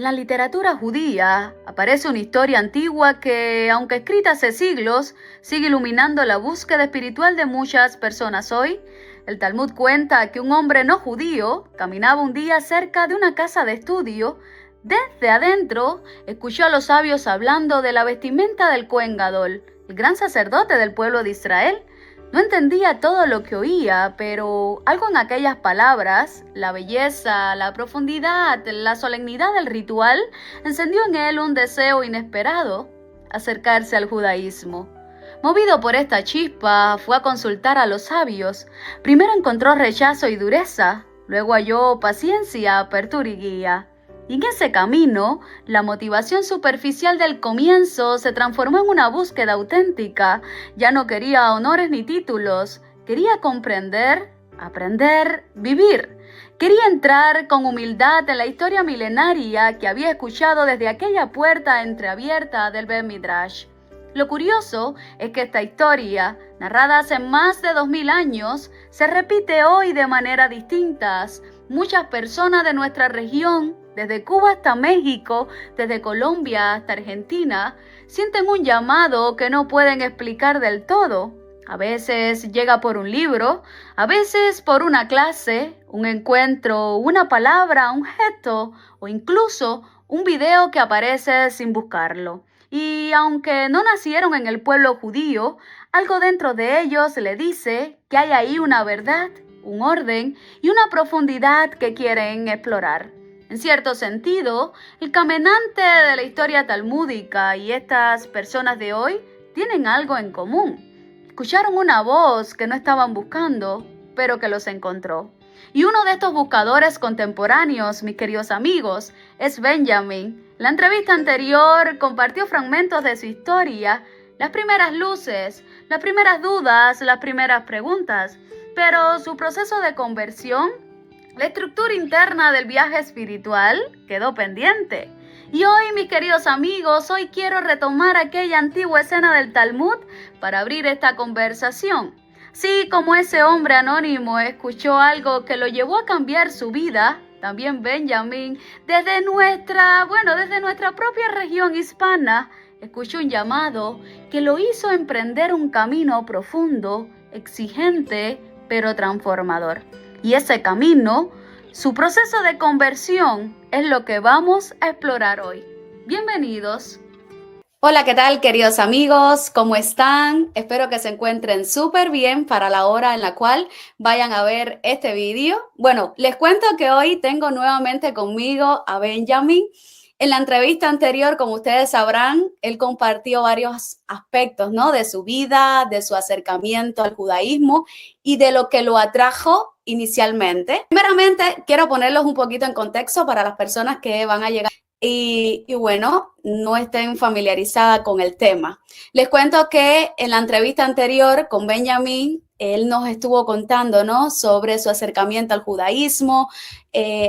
la literatura judía aparece una historia antigua que, aunque escrita hace siglos, sigue iluminando la búsqueda espiritual de muchas personas hoy. El Talmud cuenta que un hombre no judío caminaba un día cerca de una casa de estudio. Desde adentro, escuchó a los sabios hablando de la vestimenta del Cohen Gadol, el gran sacerdote del pueblo de Israel. No entendía todo lo que oía, pero algo en aquellas palabras, la belleza, la profundidad, la solemnidad del ritual, encendió en él un deseo inesperado: acercarse al judaísmo. Movido por esta chispa, fue a consultar a los sabios. Primero encontró rechazo y dureza, luego halló paciencia, apertura y guía. Y en ese camino, la motivación superficial del comienzo se transformó en una búsqueda auténtica. Ya no quería honores ni títulos, quería comprender, aprender, vivir. Quería entrar con humildad en la historia milenaria que había escuchado desde aquella puerta entreabierta del Bet Midrash. Lo curioso es que esta historia, narrada hace más de 2000 años, se repite hoy de manera distintas. Muchas personas de nuestra región, desde Cuba hasta México, desde Colombia hasta Argentina, sienten un llamado que no pueden explicar del todo. A veces llega por un libro, a veces por una clase, un encuentro, una palabra, un gesto o incluso un video que aparece sin buscarlo. Y aunque no nacieron en el pueblo judío, algo dentro de ellos le dice que hay ahí una verdad, un orden y una profundidad que quieren explorar. En cierto sentido, el caminante de la historia talmúdica y estas personas de hoy tienen algo en común. Escucharon una voz que no estaban buscando, pero que los encontró. Y uno de estos buscadores contemporáneos, mis queridos amigos, es Benjamin. La entrevista anterior compartió fragmentos de su historia, las primeras luces, las primeras dudas, las primeras preguntas, pero su proceso de conversión, la estructura interna del viaje espiritual, quedó pendiente. Y hoy, mis queridos amigos, hoy quiero retomar aquella antigua escena del Talmud para abrir esta conversación. Sí, como ese hombre anónimo escuchó algo que lo llevó a cambiar su vida, también Benjamin, desde nuestra propia región hispana, escuchó un llamado que lo hizo emprender un camino profundo, exigente, pero transformador. Y ese camino, su proceso de conversión, es lo que vamos a explorar hoy. Bienvenidos. Hola, ¿qué tal, queridos amigos? ¿Cómo están? Espero que se encuentren súper bien para la hora en la cual vayan a ver este vídeo. Bueno, les cuento que hoy tengo nuevamente conmigo a Benjamin. En la entrevista anterior, como ustedes sabrán, él compartió varios aspectos, ¿no?, de su vida, de su acercamiento al judaísmo y de lo que lo atrajo inicialmente. Primeramente, quiero ponerlos un poquito en contexto para las personas que van a llegar y bueno, no estén familiarizadas con el tema. Les cuento que en la entrevista anterior con Benjamin, él nos estuvo contando, ¿no?, sobre su acercamiento al judaísmo.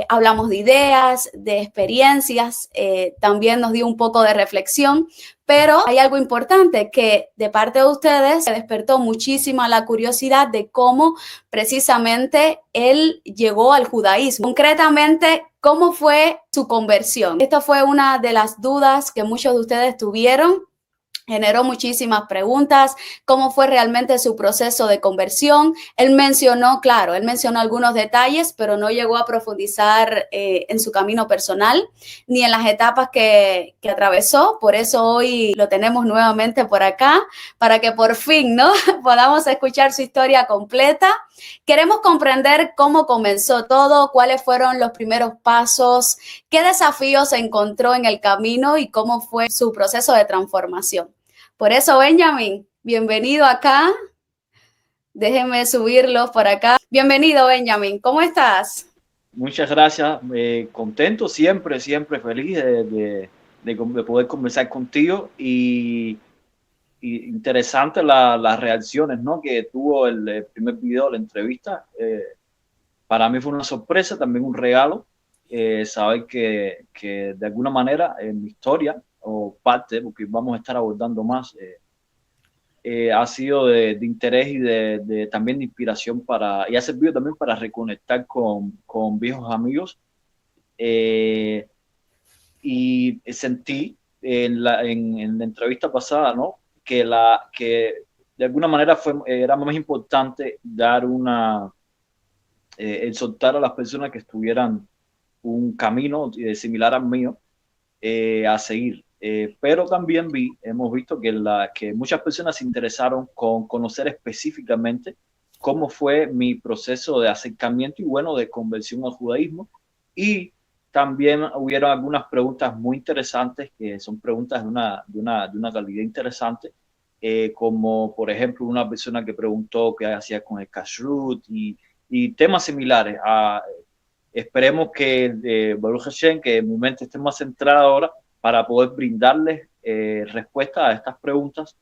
Hablamos de ideas, de experiencias, también nos dio un poco de reflexión, pero hay algo importante que de parte de ustedes se despertó muchísima la curiosidad de cómo precisamente él llegó al judaísmo. Concretamente, ¿cómo fue su conversión? Esta fue una de las dudas que muchos de ustedes tuvieron. Generó muchísimas preguntas. ¿Cómo fue realmente su proceso de conversión? Él mencionó algunos detalles, pero no llegó a profundizar en su camino personal ni en las etapas que atravesó. Por eso hoy lo tenemos nuevamente por acá, para que por fin, ¿no?, podamos escuchar su historia completa. Queremos comprender cómo comenzó todo, cuáles fueron los primeros pasos, qué desafíos se encontró en el camino y cómo fue su proceso de transformación. Por eso, Benjamin, bienvenido acá. Déjenme subirlos por acá. Bienvenido, Benjamin. ¿Cómo estás? Muchas gracias. Contento, siempre feliz de poder conversar contigo y interesante las reacciones, ¿no?, que tuvo el primer video de la entrevista. Para mí fue una sorpresa, también un regalo, saber que de alguna manera en mi historia o parte, porque vamos a estar abordando más, ha sido de interés y también de inspiración y ha servido también para reconectar con viejos amigos. y sentí en la entrevista pasada, ¿no? Que de alguna manera era más importante dar el soltar a las personas que estuvieran un camino similar al mío a seguir. Pero también hemos visto que muchas personas se interesaron con conocer específicamente cómo fue mi proceso de acercamiento y bueno, de conversión al judaísmo. Y también hubieron algunas preguntas muy interesantes, que son preguntas de una calidad interesante, como por ejemplo una persona que preguntó qué hacía con el kashrut y temas similares. Esperemos que Baruch Hashem, que mi mente esté más centrada ahora para poder brindarles respuestas a estas preguntas.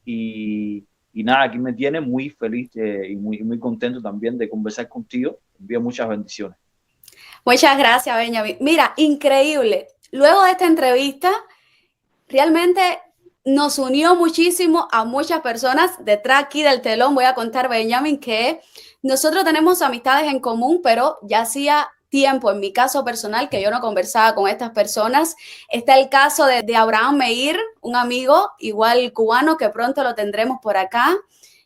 Y nada, aquí me tiene muy feliz y muy contento también de conversar contigo. Envío muchas bendiciones. Muchas gracias, Benjamin. Mira, increíble. Luego de esta entrevista, realmente nos unió muchísimo a muchas personas. Detrás aquí del telón voy a contar, Benjamin, que nosotros tenemos amistades en común, pero ya hacía tiempo, en mi caso personal, que yo no conversaba con estas personas. Está el caso de Abraham Meir, un amigo igual cubano que pronto lo tendremos por acá.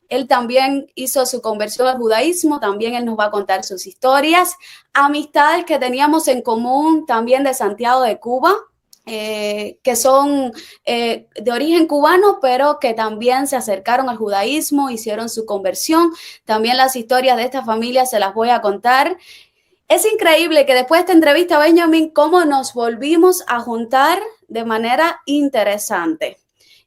Él también hizo su conversión al judaísmo, también él nos va a contar sus historias. Amistades que teníamos en común también de Santiago de Cuba, que son de origen cubano, pero que también se acercaron al judaísmo, hicieron su conversión. También las historias de esta familia se las voy a contar. Es increíble que después de esta entrevista, Benjamin, cómo nos volvimos a juntar de manera interesante.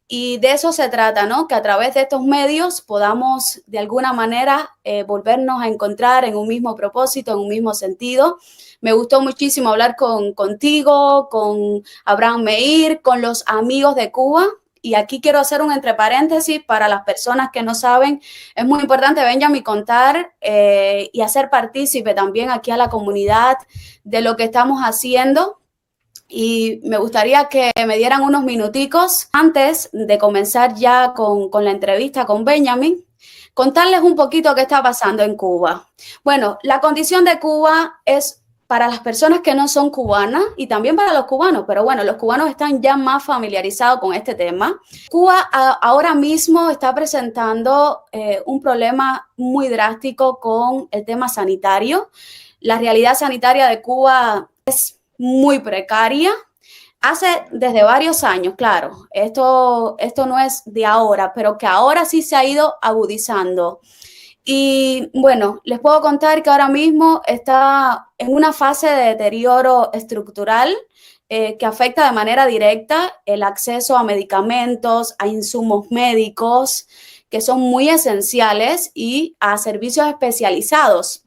Y de eso se trata, ¿no? Que a través de estos medios podamos de alguna manera volvernos a encontrar en un mismo propósito, en un mismo sentido. Me gustó muchísimo hablar contigo, con Abraham Meir, con los amigos de Cuba. Y aquí quiero hacer un entre paréntesis para las personas que no saben. Es muy importante, Benjamin, contar y hacer partícipe también aquí a la comunidad de lo que estamos haciendo. Y me gustaría que me dieran unos minuticos antes de comenzar ya con la entrevista con Benjamin, contarles un poquito qué está pasando en Cuba. Bueno, la condición de Cuba es para las personas que no son cubanas y también para los cubanos, pero bueno, los cubanos están ya más familiarizados con este tema. Cuba ahora mismo está presentando un problema muy drástico con el tema sanitario. La realidad sanitaria de Cuba es muy precaria. Desde varios años, claro, esto no es de ahora, pero que ahora sí se ha ido agudizando. Y bueno, les puedo contar que ahora mismo está en una fase de deterioro estructural que afecta de manera directa el acceso a medicamentos, a insumos médicos, que son muy esenciales, y a servicios especializados.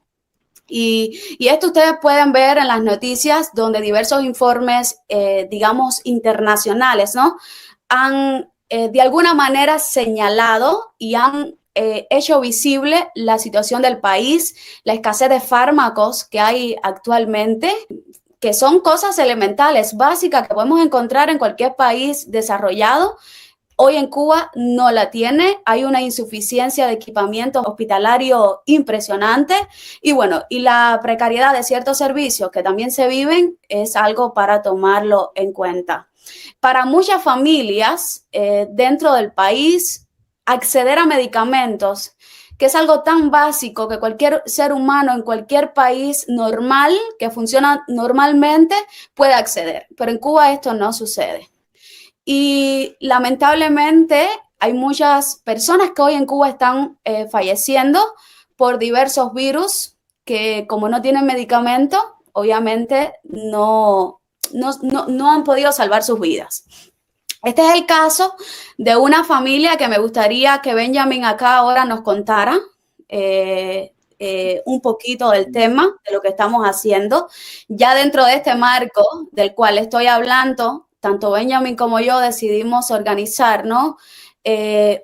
Y esto ustedes pueden ver en las noticias, donde diversos informes, digamos, internacionales, ¿no? Han de alguna manera señalado y han hecho visible la situación del país, la escasez de fármacos que hay actualmente, que son cosas elementales, básicas, que podemos encontrar en cualquier país desarrollado. Hoy en Cuba no la tiene, hay una insuficiencia de equipamiento hospitalario impresionante y bueno, y la precariedad de ciertos servicios que también se viven es algo para tomarlo en cuenta. Para muchas familias dentro del país, acceder a medicamentos, que es algo tan básico que cualquier ser humano en cualquier país normal, que funciona normalmente, puede acceder, pero en Cuba esto no sucede. Y lamentablemente hay muchas personas que hoy en Cuba están falleciendo por diversos virus que, como no tienen medicamento, obviamente no han podido salvar sus vidas. Este es el caso de una familia que me gustaría que Benjamin acá ahora nos contara un poquito del tema, de lo que estamos haciendo. Ya dentro de este marco del cual estoy hablando, tanto Benjamin como yo decidimos organizar, ¿no?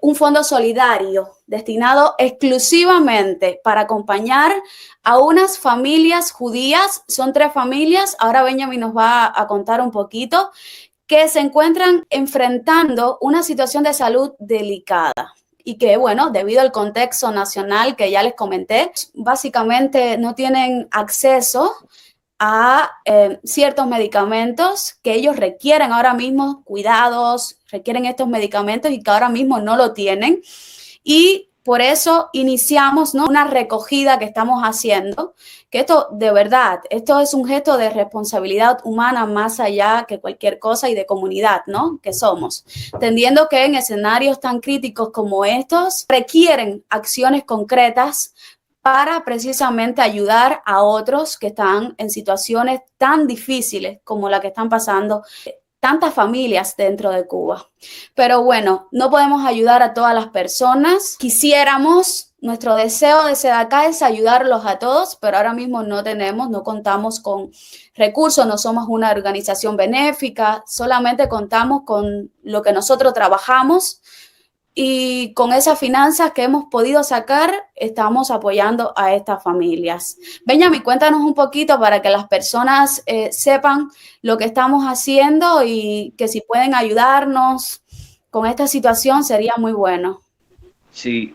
Un fondo solidario destinado exclusivamente para acompañar a unas familias judías. Son 3 familias, ahora Benjamin nos va a contar un poquito, que se encuentran enfrentando una situación de salud delicada. Y que, bueno, debido al contexto nacional que ya les comenté, básicamente no tienen acceso a ciertos medicamentos que ellos requieren ahora mismo, cuidados, requieren estos medicamentos y que ahora mismo no lo tienen. Y por eso iniciamos, ¿no?, una recogida que estamos haciendo, que esto de verdad, esto es un gesto de responsabilidad humana más allá que cualquier cosa y de comunidad, ¿no?, que somos, entendiendo que en escenarios tan críticos como estos requieren acciones concretas para precisamente ayudar a otros que están en situaciones tan difíciles como la que están pasando tantas familias dentro de Cuba. Pero bueno, no podemos ayudar a todas las personas. Quisiéramos, nuestro deseo de SEDACA es ayudarlos a todos, pero ahora mismo no contamos con recursos, no somos una organización benéfica, solamente contamos con lo que nosotros trabajamos y con esas finanzas que hemos podido sacar, estamos apoyando a estas familias. Benjamín, cuéntanos un poquito para que las personas sepan lo que estamos haciendo y que si pueden ayudarnos con esta situación sería muy bueno. Sí,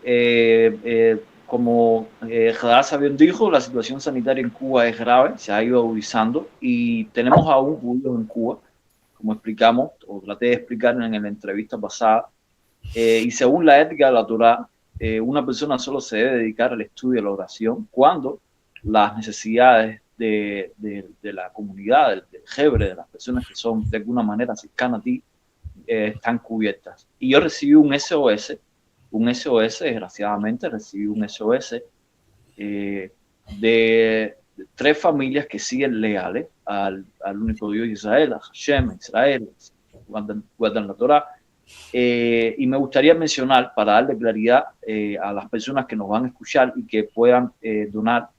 como Hadassah bien dijo, la situación sanitaria en Cuba es grave, se ha ido agudizando y tenemos aún judíos en Cuba, como explicamos, o traté de explicar en la entrevista pasada. Y según la ética de la Torá, una persona solo se debe dedicar al estudio de la oración cuando las necesidades de la comunidad, del jebre, de las personas que son de alguna manera cercanas a ti, están cubiertas. Y yo recibí un SOS, desgraciadamente recibí un SOS de 3 familias que siguen leales al único Dios de Israel, a Hashem, a Israel, guardan la Torá. Y me gustaría mencionar, para darle claridad a las personas que nos van a escuchar y que puedan donar,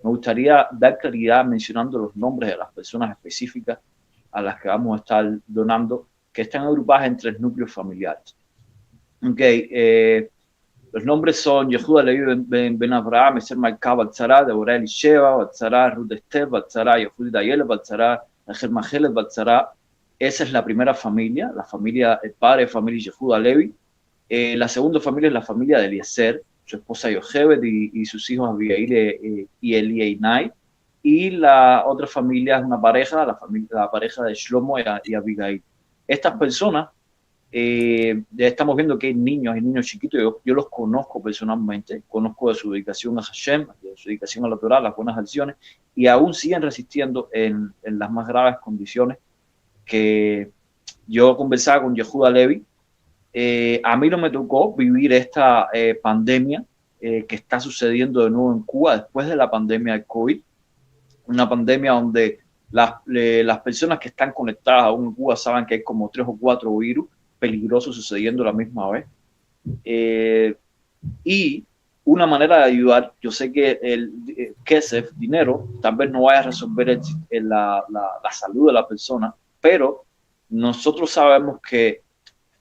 me gustaría dar claridad mencionando los nombres de las personas específicas a las que vamos a estar donando, que están agrupadas en 3 núcleos familiares. Los nombres son Yehuda Levi Ben Abraham, Eser Malka Batzara, Deborah Elisheva, Batzara, Ruth Esther, Batzara, Yehudi Dayel, Batzara, Rachel Majelet, Batzara. Esa es la primera familia, la familia, el padre de familia Yehuda Levi. La segunda familia es la familia de Eliezer, su esposa Yochebed y sus hijos Abigail y Elienai. Y la otra familia es una pareja, la pareja de Shlomo y Abigail. Estas personas, estamos viendo que hay niños chiquitos, yo los conozco personalmente, conozco de su dedicación a Hashem, de su dedicación a la Torah, las buenas acciones, y aún siguen resistiendo en las más graves condiciones. Que yo conversaba con Yehuda Levi. A mí no me tocó vivir esta pandemia que está sucediendo de nuevo en Cuba después de la pandemia del COVID, una pandemia donde las personas que están conectadas aún en Cuba saben que hay como 3 o 4 virus peligrosos sucediendo a la misma vez. Y una manera de ayudar, yo sé que el Kesef, dinero, tal vez no vaya a resolver la salud de la persona, pero nosotros sabemos que,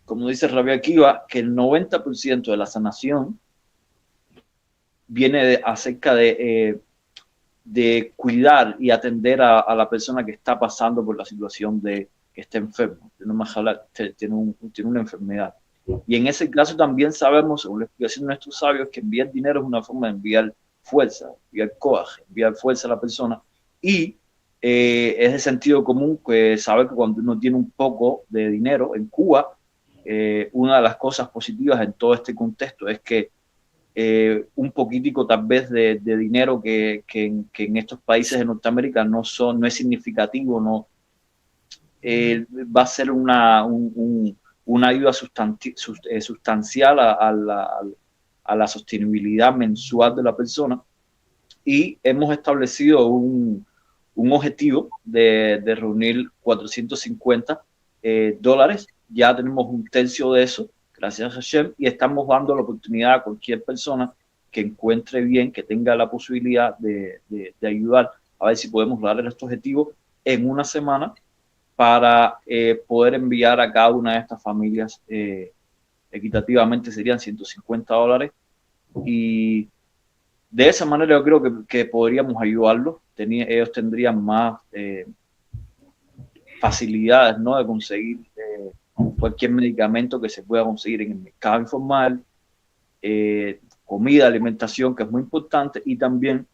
como dice Rabbi Akiva, que el 90% de la sanación viene acerca de cuidar y atender a la persona que está pasando por la situación de que está enfermo, tiene una enfermedad. Y en ese caso también sabemos, según la explicación de nuestros sabios, que enviar dinero es una forma de enviar fuerza, enviar coraje, enviar fuerza a la persona. Y es de sentido común que sabe que cuando uno tiene un poco de dinero en Cuba, una de las cosas positivas en todo este contexto es que un poquitico tal vez de dinero que en estos países de Norteamérica no es significativo, no va a ser una ayuda sustancial a la sostenibilidad mensual de la persona. Y hemos establecido un objetivo de reunir $450. Ya tenemos un tercio de eso, gracias a Hashem, y estamos dando la oportunidad a cualquier persona que encuentre bien, que tenga la posibilidad de ayudar, a ver si podemos lograr este objetivo en una semana para poder enviar a cada una de estas familias equitativamente serían $150. Y de esa manera yo creo que podríamos ayudarlos. Ellos tendrían más facilidades, ¿no?, de conseguir cualquier medicamento que se pueda conseguir en el mercado informal, comida, alimentación, que es muy importante, y también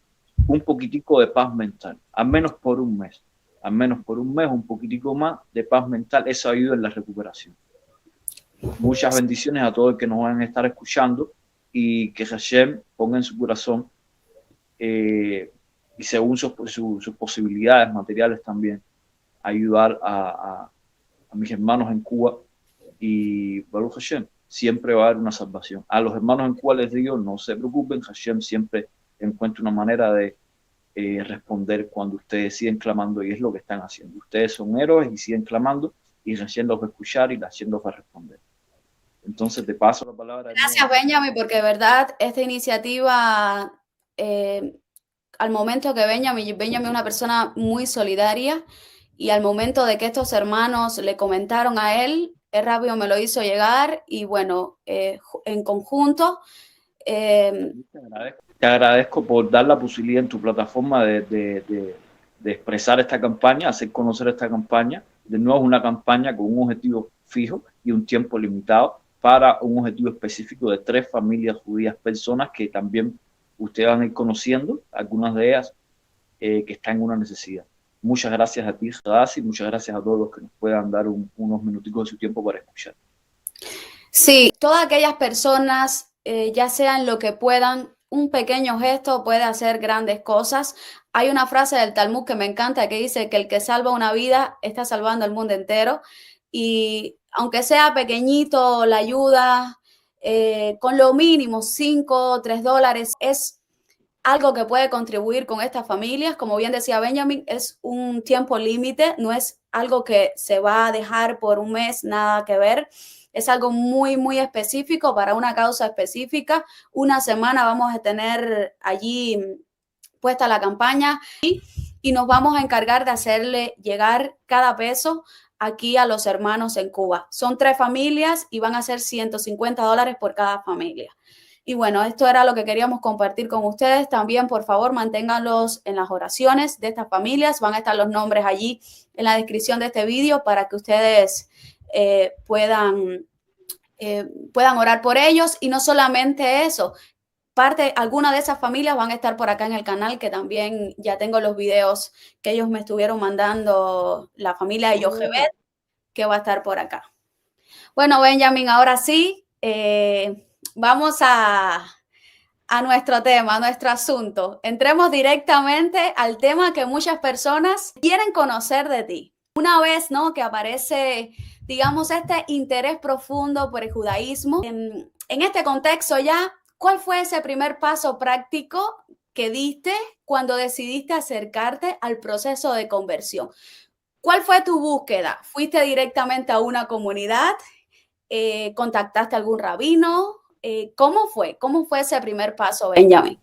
un poquitico de paz mental, al menos por un mes. Al menos por un mes, un poquitico más de paz mental, eso ayuda en la recuperación. Muchas bendiciones a todos los que nos van a estar escuchando y que Hashem ponga en su corazón y según sus posibilidades materiales también, ayudar a mis hermanos en Cuba y Baruch Hashem, siempre va a haber una salvación. A los hermanos en Cuba les digo, no se preocupen, Hashem siempre encuentra una manera de responder cuando ustedes siguen clamando, y es lo que están haciendo. Ustedes son héroes y siguen clamando y Hashem los va a escuchar y Hashem los va a responder. Entonces te paso la palabra. Gracias, Benjamin, porque de verdad esta iniciativa, al momento que Benjamin es una persona muy solidaria, y al momento de que estos hermanos le comentaron a él rápido me lo hizo llegar y bueno, en conjunto. Te agradezco por dar la posibilidad en tu plataforma de expresar esta campaña, hacer conocer esta campaña. De nuevo, es una campaña con un objetivo fijo y un tiempo limitado para un objetivo específico de 3 familias judías, personas que también ustedes van a ir conociendo, algunas de ellas que están en una necesidad. Muchas gracias a ti, Hadassi, y muchas gracias a todos los que nos puedan dar unos minuticos de su tiempo para escuchar. Sí, todas aquellas personas, ya sean lo que puedan, un pequeño gesto puede hacer grandes cosas. Hay una frase del Talmud que me encanta que dice que el que salva una vida está salvando el mundo entero. Y aunque sea pequeñito la ayuda, con lo mínimo, 5, 3 dólares, es algo que puede contribuir con estas familias. Como bien decía Benjamin, es un tiempo límite, no es algo que se va a dejar por un mes, nada que ver. Es algo muy, muy específico para una causa específica. Una semana vamos a tener allí puesta la campaña y nos vamos a encargar de hacerle llegar cada peso aquí a los hermanos en Cuba. Son 3 familias y van a ser $150 por cada familia. Y bueno, esto era lo que queríamos compartir con ustedes. También, por favor, manténganlos en las oraciones de estas familias. Van a estar los nombres allí en la descripción de este vídeo para que ustedes puedan orar por ellos. Y no solamente eso, algunas de esas familias van a estar por acá en el canal, que también ya tengo los videos que ellos me estuvieron mandando, la familia de Yochebed, que va a estar por acá. Bueno, Benjamin, ahora sí, vamos a nuestro tema, a nuestro asunto. Entremos directamente al tema que muchas personas quieren conocer de ti. Una vez, ¿no?, que aparece, digamos, este interés profundo por el judaísmo, en este contexto ya, ¿cuál fue ese primer paso práctico que diste cuando decidiste acercarte al proceso de conversión? ¿Cuál fue tu búsqueda? ¿Fuiste directamente a una comunidad? ¿Contactaste a algún rabino? ¿Cómo fue? ¿Cómo fue ese primer paso, Benjamin?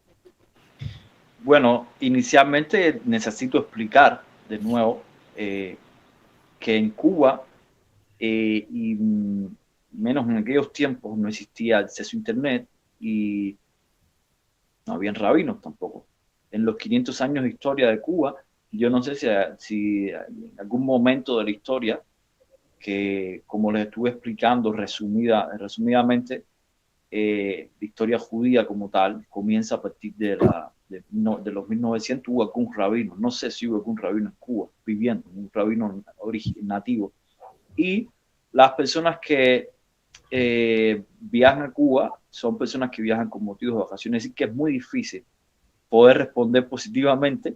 Bueno, inicialmente necesito explicar de nuevo que en Cuba, y menos en aquellos tiempos, no existía acceso a Internet y no habían rabinos tampoco. En los 500 años de historia de Cuba, yo no sé si en algún momento de la historia, que como les estuve explicando resumidamente, la historia judía como tal comienza a partir de los 1900. Hubo algún rabino, no sé si hubo algún rabino en Cuba viviendo, un rabino nativo. Y las personas que viajan a Cuba son personas que viajan con motivos de vacaciones, así que es muy difícil poder responder positivamente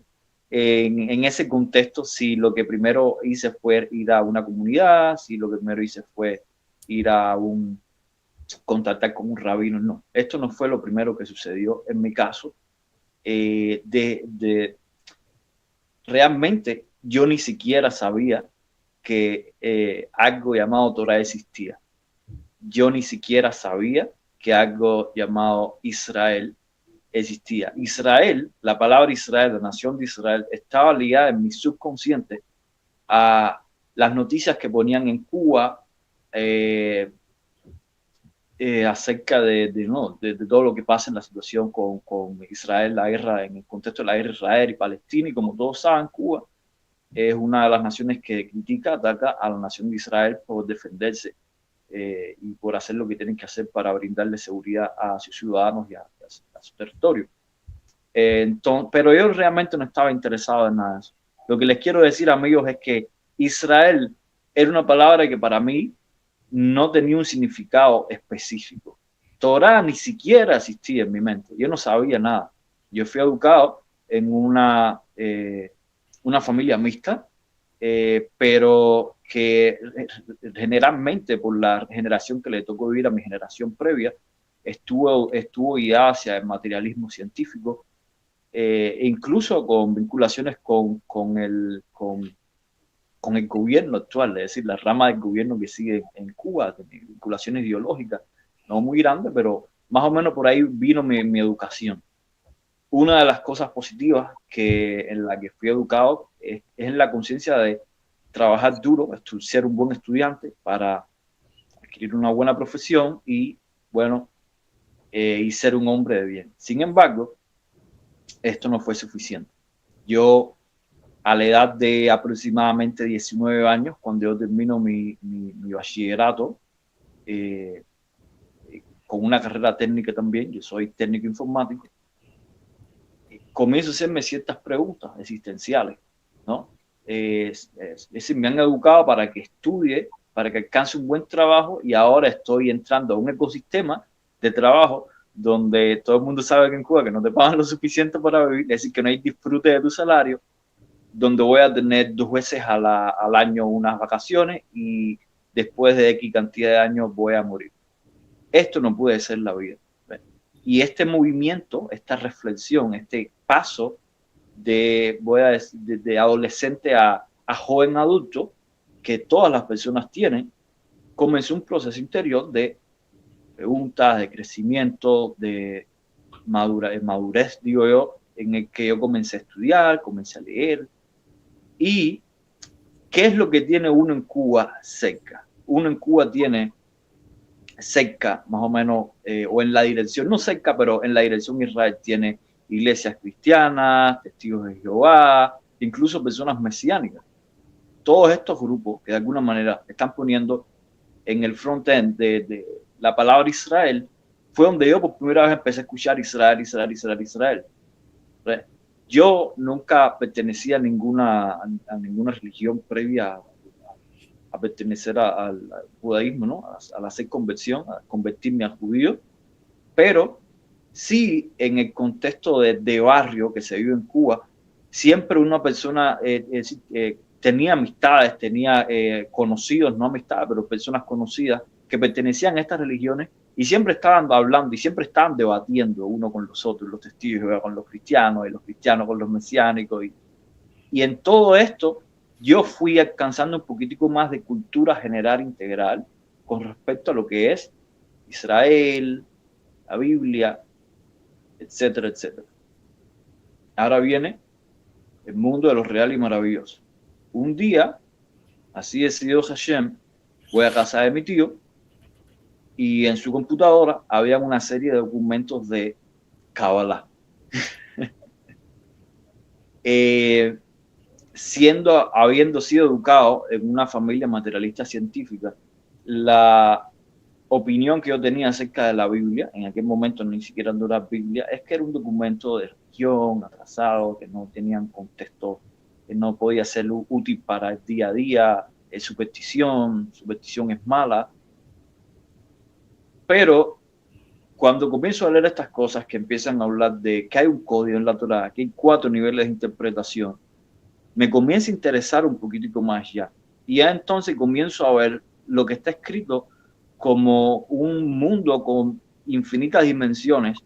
en ese contexto si lo que primero hice fue ir a una comunidad, si lo que primero hice fue ir a contactar con un rabino. No, esto no fue lo primero que sucedió en mi caso. Realmente yo ni siquiera sabía que algo llamado Torah existía. Yo ni siquiera sabía que algo llamado Israel existía. Israel, la palabra Israel, la nación de Israel, estaba ligada en mi subconsciente a las noticias que ponían en Cuba acerca de todo lo que pasa en la situación con Israel, la guerra, en el contexto de la guerra Israel y Palestina. Y como todos saben, Cuba es una de las naciones que ataca a la nación de Israel por defenderse y por hacer lo que tienen que hacer para brindarle seguridad a sus ciudadanos y a su territorio. Pero yo realmente no estaba interesado en nada de eso. Lo que les quiero decir, amigos, es que Israel era una palabra que para mí no tenía un significado específico. Torah ni siquiera existía en mi mente. Yo no sabía nada. Yo fui educado en una familia mixta, pero que generalmente por la generación que le tocó vivir a mi generación previa, estuvo guiada hacia el materialismo científico, incluso con vinculaciones con el gobierno actual, es decir, la rama del gobierno que sigue en Cuba, de vinculaciones ideológicas, no muy grandes, pero más o menos por ahí vino mi educación. Una de las cosas positivas en la que fui educado es en la conciencia de trabajar duro, ser un buen estudiante para adquirir una buena profesión y, bueno, y ser un hombre de bien. Sin embargo, esto no fue suficiente. Yo, a la edad de aproximadamente 19 años, cuando yo termino mi bachillerato, con una carrera técnica también, yo soy técnico informático, comienzo a hacerme ciertas preguntas existenciales, ¿no? Es decir, me han educado para que estudie, para que alcance un buen trabajo y ahora estoy entrando a un ecosistema de trabajo donde todo el mundo sabe que en Cuba que no te pagan lo suficiente para vivir, es decir, que no hay disfrute de tu salario, donde voy a tener 2 veces al año unas vacaciones y después de X cantidad de años voy a morir. Esto no puede ser la vida. Y este movimiento, esta reflexión, este paso de adolescente a joven adulto, que todas las personas tienen, comenzó un proceso interior de preguntas, de crecimiento, de madurez, digo yo, en el que yo comencé a estudiar, comencé a leer. ¿Y qué es lo que tiene uno en Cuba cerca? Uno en Cuba tiene cerca, más o menos, o en la dirección, no cerca, pero en la dirección Israel tiene iglesias cristianas, testigos de Jehová, incluso personas mesiánicas. Todos estos grupos que de alguna manera están poniendo en el front-end de la palabra Israel, fue donde yo por primera vez empecé a escuchar Israel, Israel, Israel, Israel. Yo nunca pertenecía a ninguna religión previa a pertenecer al judaísmo, ¿no? Al hacer conversión, a convertirme a judío, pero sí en el contexto de barrio que se vive en Cuba, siempre una persona tenía amistades, tenía conocidos, no amistades, pero personas conocidas que pertenecían a estas religiones y siempre estaban hablando y siempre estaban debatiendo uno con los otros, los testigos con los cristianos y los cristianos con los mesiánicos. Y en todo esto yo fui alcanzando un poquitico más de cultura general integral con respecto a lo que es Israel, la Biblia, etcétera, etcétera. Ahora viene el mundo de los reales y maravillosos. Un día, así decidió Hashem, voy a casa de mi tío y en su computadora había una serie de documentos de Kabbalah. Habiendo sido educado en una familia materialista científica, la opinión que yo tenía acerca de la Biblia, en aquel momento ni siquiera no era Biblia, es que era un documento de religión atrasado, que no tenía un contexto, que no podía ser útil para el día a día, superstición es mala. Pero cuando comienzo a leer estas cosas que empiezan a hablar de que hay un código en la Torá, que hay 4 niveles de interpretación, me comienza a interesar un poquitico más ya. Y ya entonces comienzo a ver lo que está escrito como un mundo con infinitas dimensiones.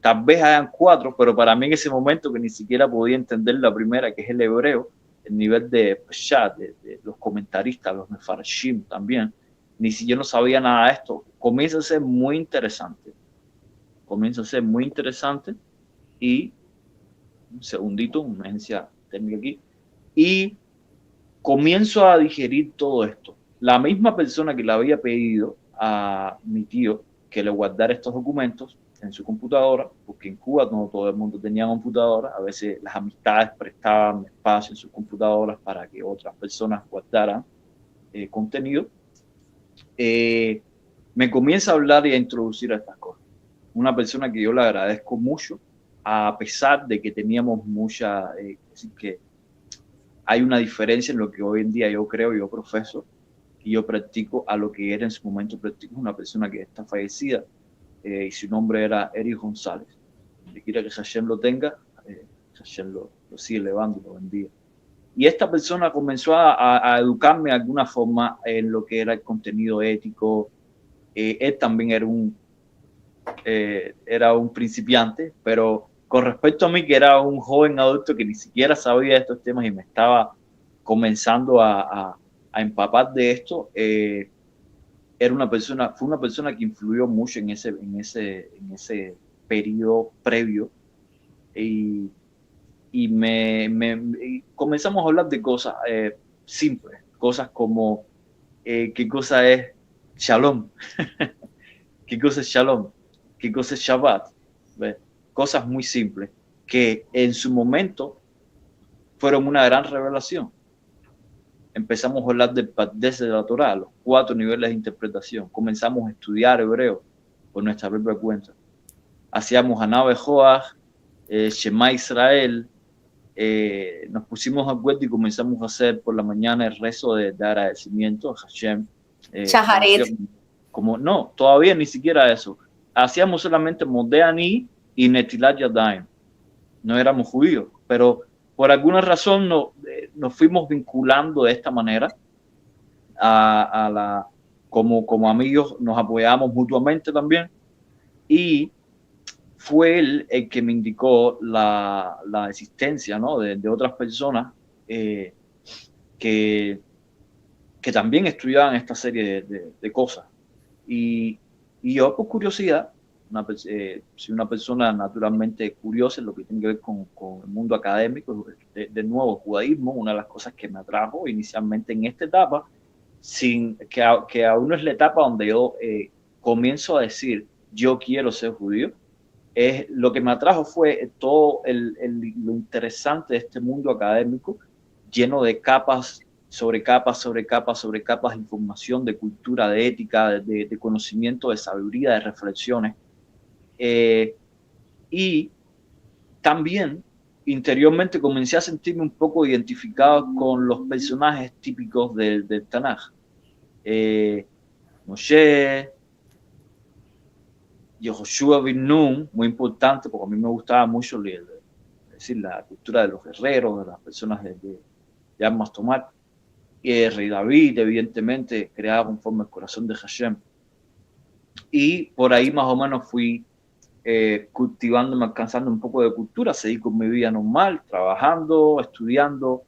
Tal vez hayan 4, pero para mí en ese momento que ni siquiera podía entender la primera, que es el hebreo, el nivel de Peshat, de los comentaristas, los mefarshim también, ni si yo no sabía nada de esto. Comienza a ser muy interesante. Y un segundito, una emergencia técnica aquí. Y comienzo a digerir todo esto. La misma persona que le había pedido a mi tío que le guardara estos documentos en su computadora, porque en Cuba no todo el mundo tenía computadora, a veces las amistades prestaban espacio en sus computadoras para que otras personas guardaran contenido, me comienza a hablar y a introducir a estas cosas. Una persona que yo le agradezco mucho a pesar de que teníamos mucha, es decir, que hay una diferencia en lo que hoy en día yo creo, yo profeso y yo practico a lo que era en su momento practico una persona que está fallecida y su nombre era Eric González. Si quiere que Hashem lo tenga, Hashem lo sigue elevando y lo bendiga. Y esta persona comenzó a educarme de alguna forma en lo que era el contenido ético. Él también era un principiante, pero con respecto a mí, que era un joven adulto que ni siquiera sabía de estos temas y me estaba comenzando a empapar de esto, fue una persona que influyó mucho en ese periodo previo y y comenzamos a hablar de cosas simples, cosas como qué cosa es Shalom, qué cosa es Shalom, qué cosa es Shabbat, ¿ves? Cosas muy simples que en su momento fueron una gran revelación. Empezamos a hablar del Pardes de la Torah, los 4 niveles de interpretación. Comenzamos a estudiar hebreo por nuestra propia cuenta. Hacíamos Haná Bejoach, Shema Israel. Nos pusimos de acuerdo y comenzamos a hacer por la mañana el rezo de agradecimiento a Hashem. Shaharit. No, todavía ni siquiera eso. Hacíamos solamente Modeani y Netilat Yadayim. No éramos judíos, pero por alguna razón nos fuimos vinculando de esta manera como amigos, nos apoyamos mutuamente también y fue él el que me indicó la existencia, ¿no? de otras personas que también estudiaban esta serie de cosas. Y yo, por curiosidad, soy una persona naturalmente curiosa en lo que tiene que ver con el mundo académico. De nuevo, el judaísmo, una de las cosas que me atrajo inicialmente en esta etapa, que aún no es la etapa donde yo comienzo a decir, yo quiero ser judío. Lo que me atrajo fue todo lo interesante de este mundo académico, lleno de capas sobre capas, sobre capas, sobre capas de información, de cultura, de ética, de conocimiento, de sabiduría, de reflexiones. Y también interiormente comencé a sentirme un poco identificado con los personajes típicos del Tanaj. Moshe, Yehoshua bin Nun, muy importante, porque a mí me gustaba mucho la cultura de los guerreros, de las personas de armas tomar. Y el rey David, evidentemente, creado conforme el corazón de Hashem. Y por ahí más o menos fui cultivándome, alcanzando un poco de cultura, seguí con mi vida normal, trabajando, estudiando.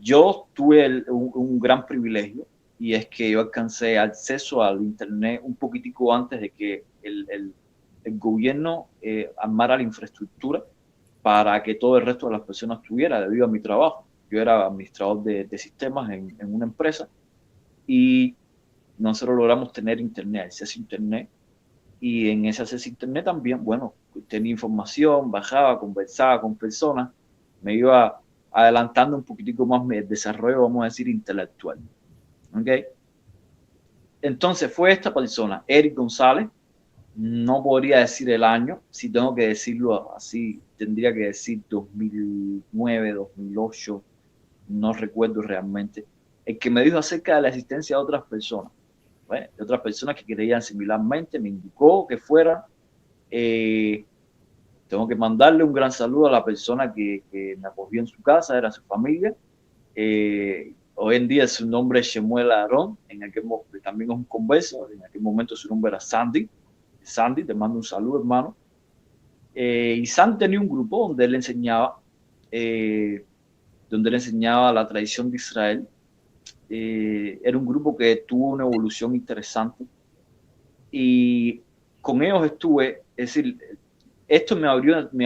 Yo tuve un gran privilegio, y es que yo alcancé acceso al internet un poquitico antes de que el gobierno armara la infraestructura para que todo el resto de las personas tuviera, debido a mi trabajo. Yo era administrador de sistemas en una empresa y nosotros logramos tener internet, acceso a internet, y en ese acceso a internet también, bueno, tenía información, bajaba, conversaba con personas, me iba adelantando un poquitico más mi desarrollo, vamos a decir, intelectual. ¿Okay? Entonces fue esta persona, Eric González. No podría decir el año, si tengo que decirlo así, tendría que decir 2009, 2008, no recuerdo realmente, el que me dijo acerca de la existencia de otras personas, bueno, de otras personas que creían similarmente, me indicó que fuera. Tengo que mandarle un gran saludo a la persona que me acogió en su casa, era su familia. Hoy en día su nombre es Shemuel Aarón, también es un converso, en aquel momento su nombre era Sandy. Sandy, te mando un saludo, hermano. Y Sandy tenía un grupo donde él enseñaba la tradición de Israel. Era un grupo que tuvo una evolución interesante y con ellos estuve, es decir, esto me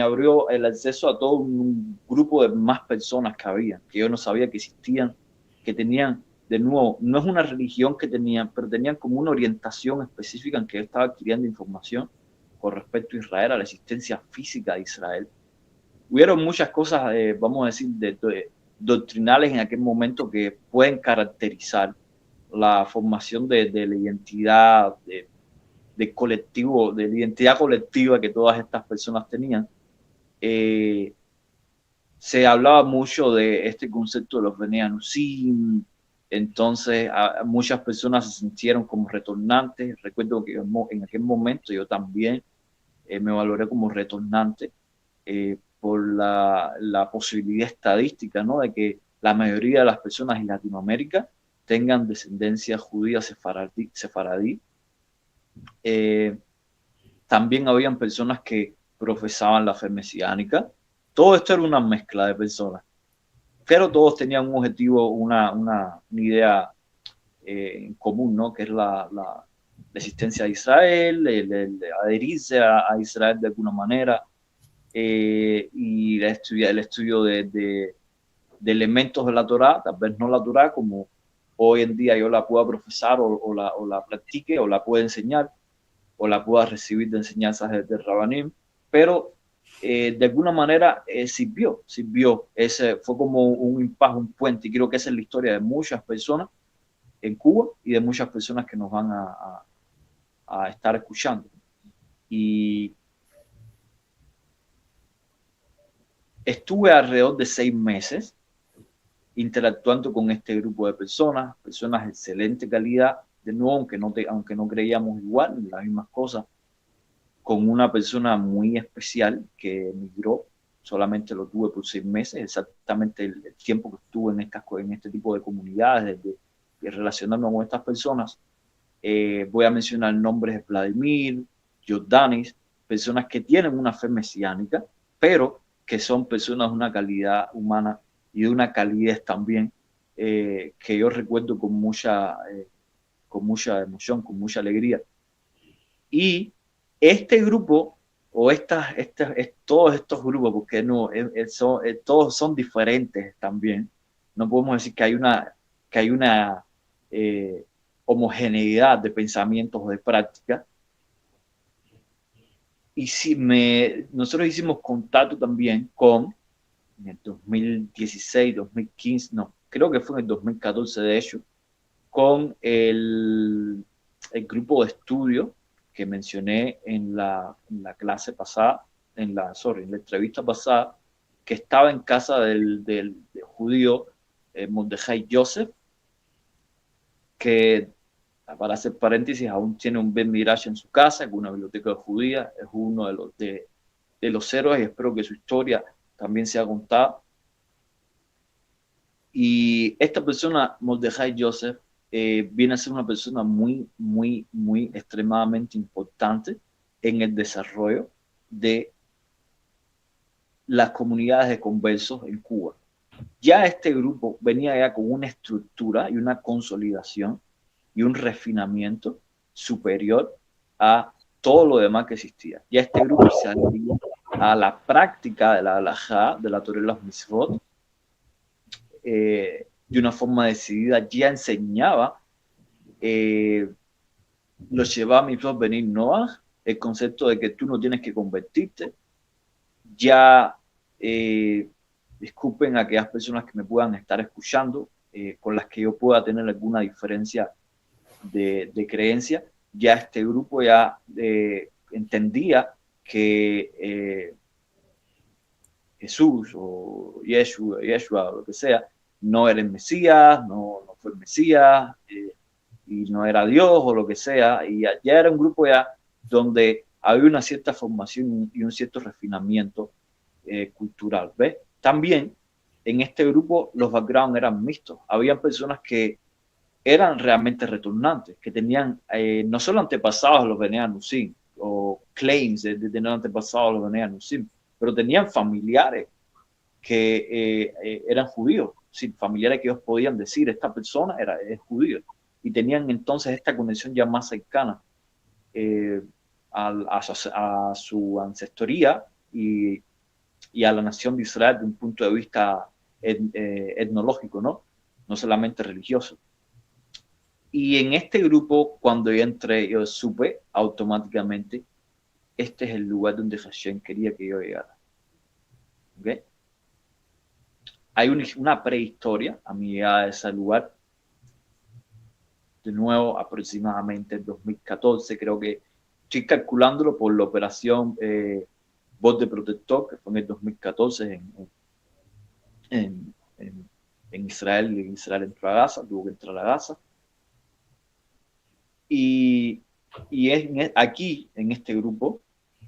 abrió el acceso a todo un grupo de más personas que había, que yo no sabía que existían, que tenían, de nuevo, no es una religión que tenían, pero tenían como una orientación específica en que yo estaba adquiriendo información con respecto a Israel, a la existencia física de Israel. Hubieron muchas cosas, vamos a decir, doctrinales en aquel momento que pueden caracterizar la formación de la identidad de colectivo, de la identidad colectiva que todas estas personas tenían, se hablaba mucho de este concepto de los Bnei Anusim. Entonces muchas personas se sintieron como retornantes. Recuerdo que en aquel momento yo también me valoré como retornante por la posibilidad estadística, ¿no?, de que la mayoría de las personas en Latinoamérica tengan descendencia judía sefaradí. También habían personas que profesaban la fe mesiánica. Todo esto era una mezcla de personas, pero todos tenían un objetivo, una idea en común, ¿no?, que es la existencia de Israel, el adherirse a Israel de alguna manera, y el estudio de elementos de la Torá, tal vez no la Torá como hoy en día yo la pueda profesar o la practique o la pueda enseñar o la pueda recibir de enseñanzas de Rabanim, pero de alguna manera sirvió. Ese fue como un impasse, un puente, y creo que esa es la historia de muchas personas en Cuba y de muchas personas que nos van a estar escuchando. Y estuve alrededor de 6 meses interactuando con este grupo de personas de excelente calidad, de nuevo, aunque no creíamos igual en las mismas cosas, con una persona muy especial que emigró. Solamente lo tuve por 6 meses, exactamente el tiempo que estuve en este tipo de comunidades, de relacionarme con estas personas. Voy a mencionar nombres de Vladimir, Jordanis, personas que tienen una fe mesiánica, pero que son personas de una calidad humana y de una calidez también que yo recuerdo con mucha emoción, con mucha alegría. Y este grupo, o todos estos grupos, porque no, todos son diferentes también. No podemos decir que hay una homogeneidad de pensamientos o de prácticas. Y nosotros hicimos contacto también en el 2016, 2015, no, creo que fue en el 2014 de hecho, con el grupo de estudio que mencioné en la clase pasada, en la entrevista pasada, que estaba en casa del judío Mordejai Yosef, que, para hacer paréntesis, aún tiene un Bet Midrash en su casa, en una biblioteca judía, es uno de los héroes, y espero que su historia también sea contada. Y esta persona, Mordejai Yosef, viene a ser una persona muy, muy, muy extremadamente importante en el desarrollo de las comunidades de conversos en Cuba. Ya este grupo venía ya con una estructura y una consolidación y un refinamiento superior a todo lo demás que existía. Ya este grupo se adhirió a la práctica de la halajá, de la Torá y las mitzvot, de una forma decidida. Ya enseñaba, lo llevaba a mitzvot Benir Noah, el concepto de que tú no tienes que convertirte. Ya, disculpen a aquellas personas que me puedan estar escuchando, con las que yo pueda tener alguna diferencia de creencia, ya este grupo ya entendía que Jesús o Yeshua o lo que sea, no era el Mesías, no fue el Mesías, y no era Dios o lo que sea, y ya era un grupo ya donde había una cierta formación y un cierto refinamiento cultural, ¿ves? También en este grupo los backgrounds eran mixtos, había personas que eran realmente retornantes, que tenían no solo antepasados de los Bnei Anusim o claims de tener antepasados de los Bnei Anusim, pero tenían familiares que eran judíos, sí, familiares que ellos podían decir, esta persona es judío, y tenían entonces esta conexión ya más cercana a su ancestoría y a la nación de Israel de un punto de vista etnológico, no solamente religioso. Y en este grupo, cuando yo entré, yo supe automáticamente, este es el lugar donde Hashem quería que yo llegara. ¿Okay? Hay una prehistoria a mi llegada a ese lugar. De nuevo, aproximadamente en 2014, creo que estoy calculándolo por la operación Bote Protector, que fue en el 2014 en Israel. Israel entró a Gaza, tuvo que entrar a Gaza. Y aquí, en este grupo,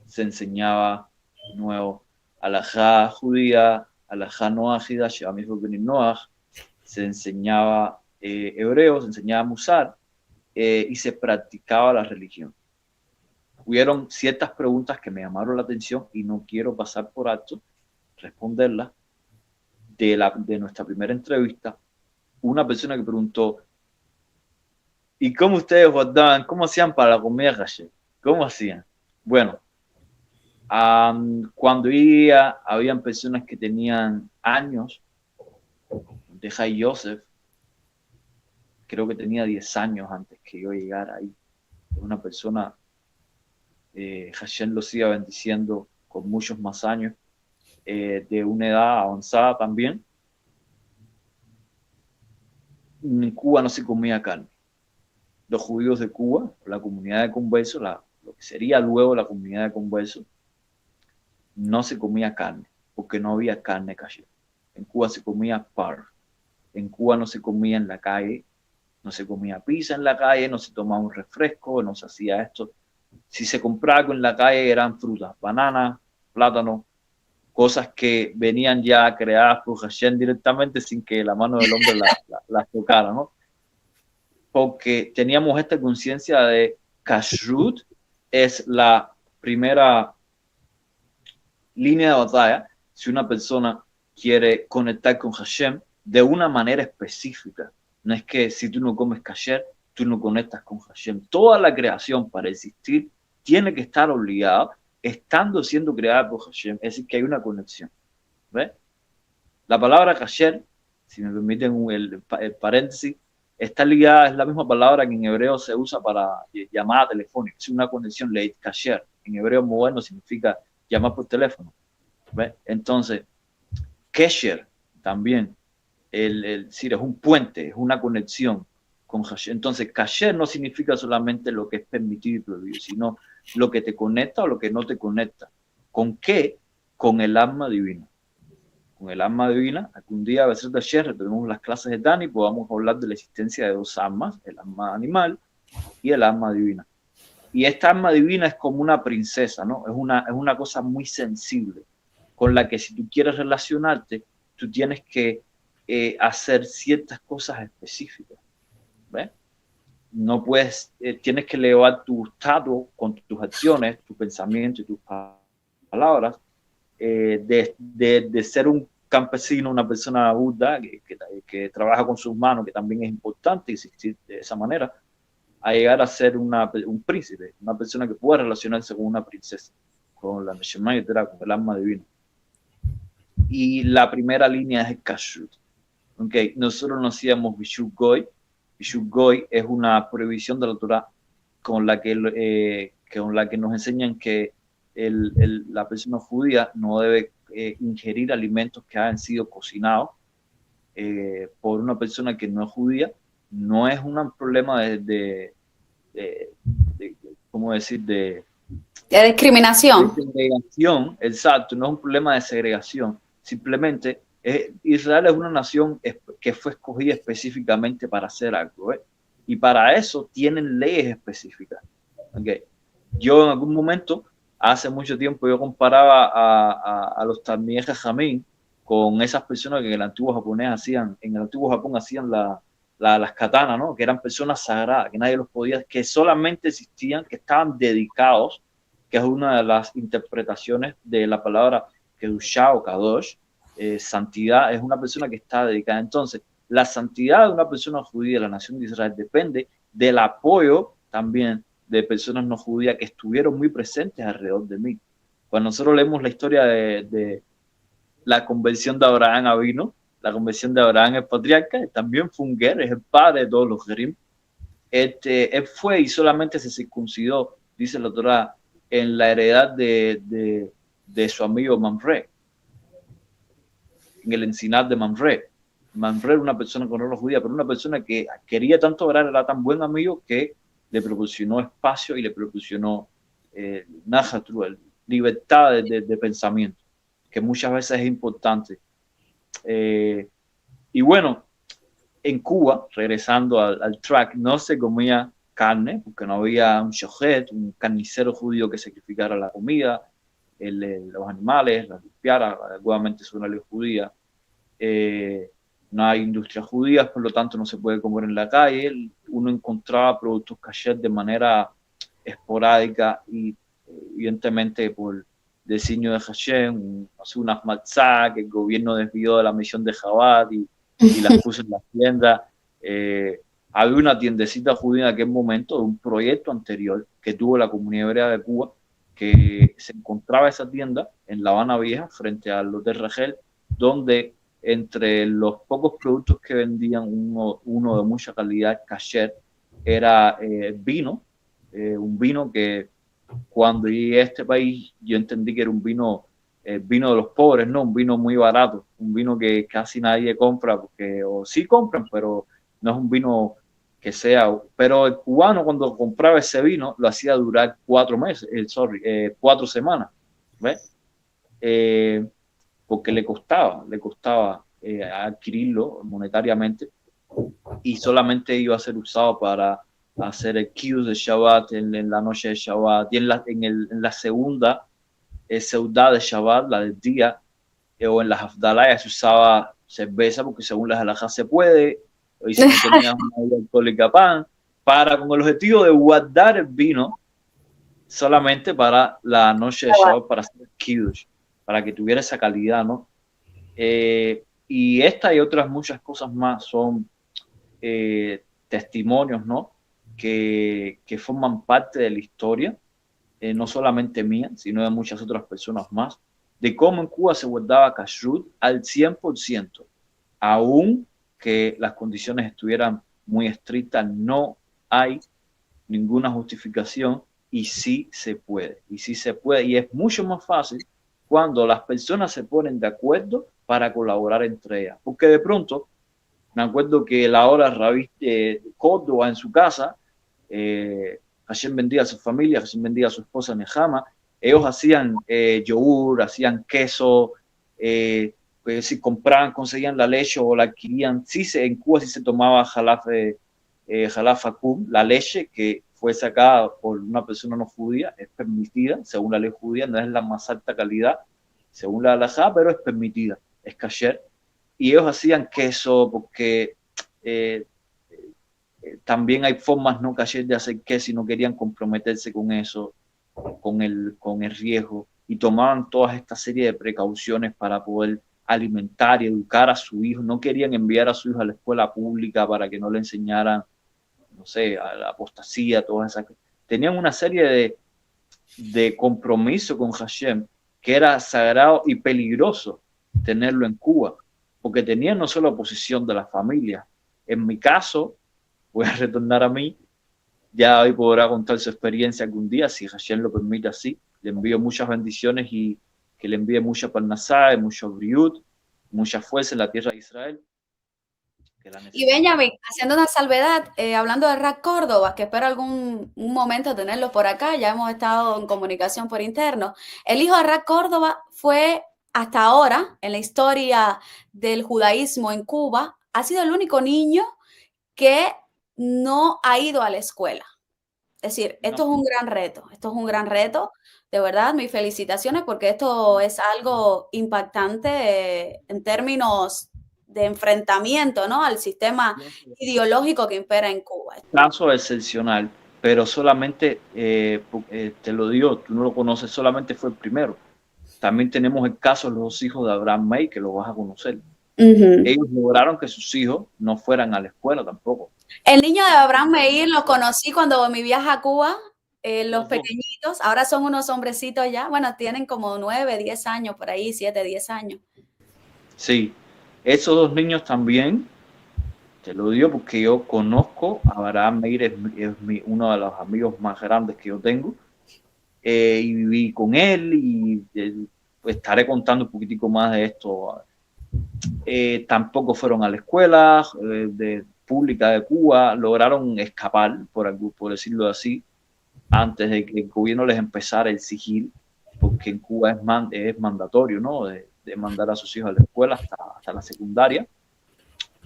se enseñaba de nuevo alajá judía, alajá noájida, Shemamif Ben Noach, se enseñaba hebreo, se enseñaba musar, y se practicaba la religión. Hubieron ciertas preguntas que me llamaron la atención y no quiero pasar por alto responderlas. De nuestra primera entrevista, una persona que preguntó: ¿y cómo ustedes guardaban? ¿Cómo hacían para la comida kosher? ¿Cómo hacían? Bueno, cuando habían personas que tenían años. De Jai Yosef, creo que tenía 10 años antes que yo llegara ahí. Una persona, Hashem lo siga bendiciendo con muchos más años, de una edad avanzada también. En Cuba no se comía carne. Los judíos de Cuba, la comunidad de conversos, lo que sería luego la comunidad de conversos, no se comía carne, porque no había carne kosher. En Cuba se comía par. En Cuba no se comía en la calle, no se comía pizza en la calle, no se tomaba un refresco, no se hacía esto. Si se compraba algo en la calle eran frutas, bananas, plátanos, cosas que venían ya creadas por Hashem directamente sin que la mano del hombre las tocara, ¿no? Porque teníamos esta conciencia de kashrut es la primera línea de batalla si una persona quiere conectar con Hashem de una manera específica. No es que si tú no comes kasher, tú no conectas con Hashem. Toda la creación para existir tiene que estar obligada, estando siendo creada por Hashem. Es decir, que hay una conexión. ¿Ves? La palabra kasher, si me permiten el paréntesis, está ligada, es la misma palabra que en hebreo se usa para llamada telefónica. Es una conexión, leit kasher. En hebreo moderno significa llamar por teléfono. ¿Ves? Entonces, kesher también, es un puente, es una conexión con Hashem. Entonces, kasher no significa solamente lo que es permitido y prohibido, sino lo que te conecta o lo que no te conecta. ¿Con qué? Con el alma divina. Con el alma divina, algún día a veces de ayer retomemos las clases de Dani, podamos hablar de la existencia de dos almas, el alma animal y el alma divina. Y esta alma divina es como una princesa, ¿no? Es una cosa muy sensible, con la que si tú quieres relacionarte, tú tienes que hacer ciertas cosas específicas. ¿Ves? No puedes, tienes que elevar tu estado con tus acciones, tu pensamiento y tus palabras, de ser un campesino, una persona Buda que trabaja con sus manos, que también es importante existir de esa manera, a llegar a ser un príncipe, una persona que pueda relacionarse con una princesa, con la Neshama Yetera, con el alma divina. Y la primera línea es el kashrut. Okay. Nosotros no hacíamos Bishuk Goy. Bishuk Goy es una prohibición de la Torah con la que nos enseñan que la persona judía no debe ingerir alimentos que hayan sido cocinados por una persona que no es judía. No es un problema ¿cómo decir? De discriminación. De segregación, exacto, no es un problema de segregación. Simplemente Israel es una nación que fue escogida específicamente para hacer algo, y para eso tienen leyes específicas. Okay. Yo en algún momento, hace mucho tiempo, yo comparaba a los Talmidei Jajamim con esas personas que en el antiguo Japón hacían las katanas, ¿no? Que eran personas sagradas, que nadie los podía, que solamente existían, que estaban dedicados, que es una de las interpretaciones de la palabra Kedushá o Kadosh, santidad, es una persona que está dedicada. Entonces, la santidad de una persona judía de la nación de Israel depende del apoyo también de personas no judías que estuvieron muy presentes alrededor de mí. Cuando nosotros leemos la historia de la conversión de Abraham Avino, la conversión de Abraham el patriarca, también fue un ger, es el padre de todos los gerim. Él fue y solamente se circuncidó, dice la Torah, en la heredad de su amigo Mamre, en el encinar de Mamre. Mamre era una persona con no judía, pero una persona que quería tanto orar, era tan buen amigo que le proporcionó espacio y le proporcionó libertad de pensamiento, que muchas veces es importante. Y bueno, en Cuba, regresando al track, no se comía carne porque no había un shochet, un carnicero judío que sacrificara la comida, los animales, las limpiara, igualmente es una ley judía. No hay industrias judías, por lo tanto no se puede comer en la calle. Uno encontraba productos kasher de manera esporádica y evidentemente por designio de Hashem, unas matzah que el gobierno desvió de la misión de Chabad y las puso en las tiendas. Había una tiendecita judía en aquel momento de un proyecto anterior que tuvo la comunidad hebrea de Cuba, que se encontraba esa tienda en La Habana Vieja, frente al Hotel Regel, donde entre los pocos productos que vendían, uno de mucha calidad, kasher, era vino, un vino que cuando llegué a este país yo entendí que era un vino, vino de los pobres, no un vino muy barato, un vino que casi nadie compra, porque o sí compran, pero no es un vino que sea, pero el cubano cuando compraba ese vino lo hacía durar 4 meses, 4 semanas, ¿ves? Porque le costaba adquirirlo monetariamente y solamente iba a ser usado para hacer el Kiddush de Shabbat en la noche de Shabbat y en la segunda seudá de Shabbat, la del día, o en las Hafdalayas se usaba cerveza porque según las halajás se puede, y si no tenías una bebida alcohólica pan, con el objetivo de guardar el vino solamente para la noche de Shabbat, para hacer el Kiddush, para que tuviera esa calidad, ¿no? Y esta y otras muchas cosas más son testimonios, ¿no? Que forman parte de la historia, no solamente mía, sino de muchas otras personas más, de cómo en Cuba se guardaba kashrut al 100%, aún que las condiciones estuvieran muy estrictas, no hay ninguna justificación y sí se puede, y es mucho más fácil cuando las personas se ponen de acuerdo para colaborar entre ellas, porque de pronto, me acuerdo que la hora Rabí Córdoba en su casa, Hashem bendiga a su familia, Hashem bendiga a su esposa Nehama, ellos hacían yogur, hacían queso, pues, si compraban, conseguían la leche o la adquirían, en Cuba sí se tomaba jalaf akum, la leche que fue sacada por una persona no judía, es permitida, según la ley judía, no es la más alta calidad, según la halajá, pero es permitida, es kasher. Y ellos hacían queso porque también hay formas no kasher de hacer queso y no querían comprometerse con eso, con el riesgo, y tomaban toda esta serie de precauciones para poder alimentar y educar a su hijo. No querían enviar a su hijo a la escuela pública para que no le enseñaran, no sé, a la apostasía, todas esas cosas. Tenían una serie de compromiso con Hashem que era sagrado y peligroso tenerlo en Cuba, porque tenían no solo oposición de la familia. En mi caso, voy a retornar a mí, ya hoy podrá contar su experiencia algún día, si Hashem lo permite así. Le envío muchas bendiciones y que le envíe mucha parnasá, mucho briut, mucha fuerza en la tierra de Israel. Y Benjamin, haciendo una salvedad, hablando de Rack Córdoba, que espero un momento tenerlo por acá, ya hemos estado en comunicación por interno. El hijo de Rack Córdoba fue hasta ahora, en la historia del judaísmo en Cuba, ha sido el único niño que no ha ido a la escuela. Es decir, esto es un gran reto, de verdad, mis felicitaciones, porque esto es algo impactante en términos de enfrentamiento, ¿no?, al sistema ideológico que impera en Cuba. Caso excepcional, pero solamente, te lo digo, tú no lo conoces, solamente fue el primero. También tenemos el caso de los 2 hijos de Abraham May, que lo vas a conocer. Ellos lograron que sus hijos no fueran a la escuela tampoco. El niño de Abraham Meir lo conocí cuando mi viaje a Cuba, los pequeñitos, ahora son unos hombrecitos ya, bueno, tienen como 9, 10 años por ahí, 7, 10 años. Sí, esos 2 niños también, te lo digo porque yo conozco a Abraham Meir, es uno de los amigos más grandes que yo tengo, y viví con él y estaré contando un poquitico más de esto. Tampoco fueron a la escuela pública de Cuba, lograron escapar, por decirlo así, antes de que el gobierno les empezara a exigir, porque en Cuba es mandatorio, ¿no? De mandar a sus hijos a la escuela hasta la secundaria.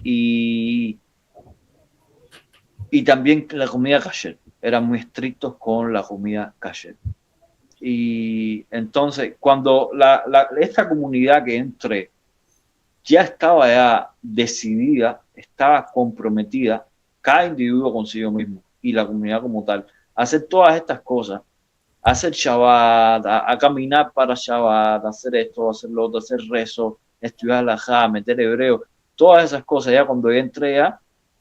Y también la comida kasher. Eran muy estrictos con la comida kasher. Y entonces, cuando esta comunidad que entré ya estaba ya decidida, estaba comprometida, cada individuo consigo mismo y la comunidad como tal, a hacer todas estas cosas, a hacer Shabbat, a caminar para Shabbat, a hacer esto, a hacer lo otro, a hacer rezo, estudiar la Já, meter hebreo, todas esas cosas. Ya cuando yo entré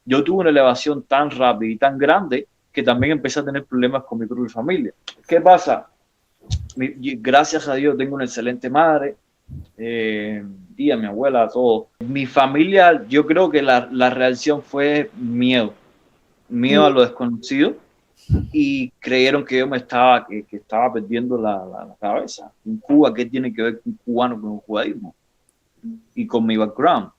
yo tuve una elevación tan rápida y tan grande que también empecé a tener problemas con mi propia familia. ¿Qué pasa? Gracias a Dios tengo una excelente madre, y a mi abuela, a todo. Mi familia, yo creo que la reacción fue miedo a lo desconocido, y creyeron que yo que estaba perdiendo la cabeza. En Cuba, ¿qué tiene que ver un cubano con el judaísmo? Y con mi background.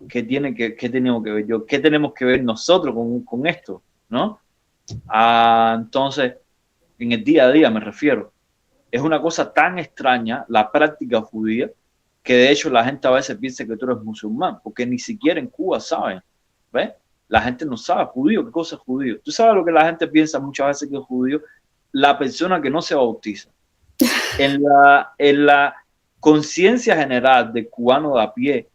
¿Qué tenemos que ver yo? ¿Qué tenemos que ver nosotros con esto? ¿No? Entonces, en el día a día me refiero. Es una cosa tan extraña la práctica judía, que de hecho la gente a veces piensa que tú eres musulmán, porque ni siquiera en Cuba saben. ¿Ves? La gente no sabe judío, qué cosa es judío. Tú sabes lo que la gente piensa muchas veces que es judío: la persona que no se bautiza. En la conciencia general del cubano de a pie,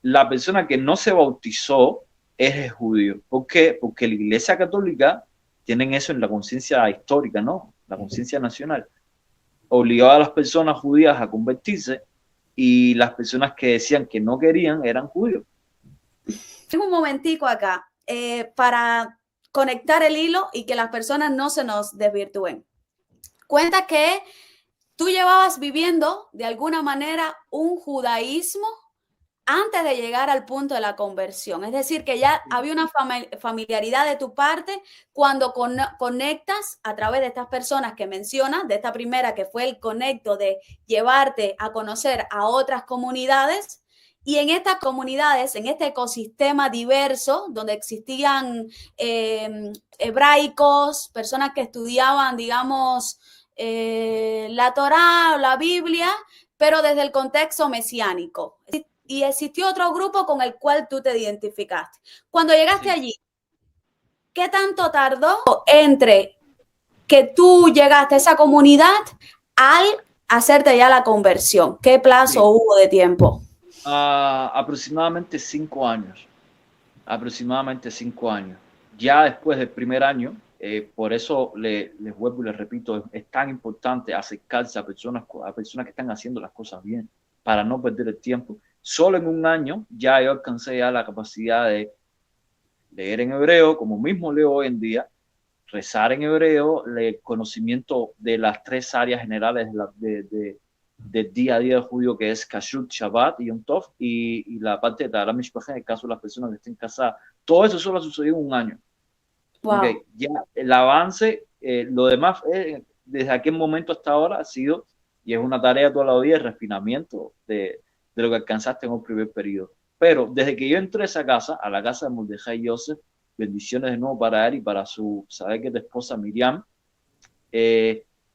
la persona que no se bautizó es el judío. ¿Por qué? Porque la Iglesia Católica tienen eso en la conciencia histórica, ¿no? La conciencia nacional. Obligaba a las personas judías a convertirse, y las personas que decían que no querían eran judíos. Tengo un momentico acá para conectar el hilo y que las personas no se nos desvirtúen. Cuenta que tú llevabas viviendo de alguna manera un judaísmo antes de llegar al punto de la conversión. Es decir, que ya había una familiaridad de tu parte cuando conectas a través de estas personas que mencionas, de esta primera que fue el conecto de llevarte a conocer a otras comunidades. Y en estas comunidades, en este ecosistema diverso, donde existían hebraicos, personas que estudiaban, digamos, la Torá o la Biblia, pero desde el contexto mesiánico. Y existió otro grupo con el cual tú te identificaste. Cuando llegaste allí, ¿qué tanto tardó entre que tú llegaste a esa comunidad al hacerte ya la conversión? ¿Qué plazo hubo de tiempo? Aproximadamente 5 años. Aproximadamente 5 años. Ya después del primer año, por eso les vuelvo y les repito, es tan importante acercarse a personas que están haciendo las cosas bien, para no perder el tiempo. Solo en un año ya yo alcancé ya la capacidad de leer en hebreo, como mismo leo hoy en día, rezar en hebreo, el conocimiento de las 3 áreas generales del día a día del judío, que es Kashrut, Shabbat y Yom Tov, y la parte de Tahara Mishpacha, en el caso de las personas que estén casadas. Todo eso solo ha sucedido en un año. Wow. Okay. Ya el avance, lo demás, desde aquel momento hasta ahora ha sido, y es una tarea toda la vida, el refinamiento de lo que alcanzaste en un primer periodo. Pero desde que yo entré a esa casa, a la casa de Mordejai Yosef, bendiciones de nuevo para él y para saber que es tu esposa Miriam,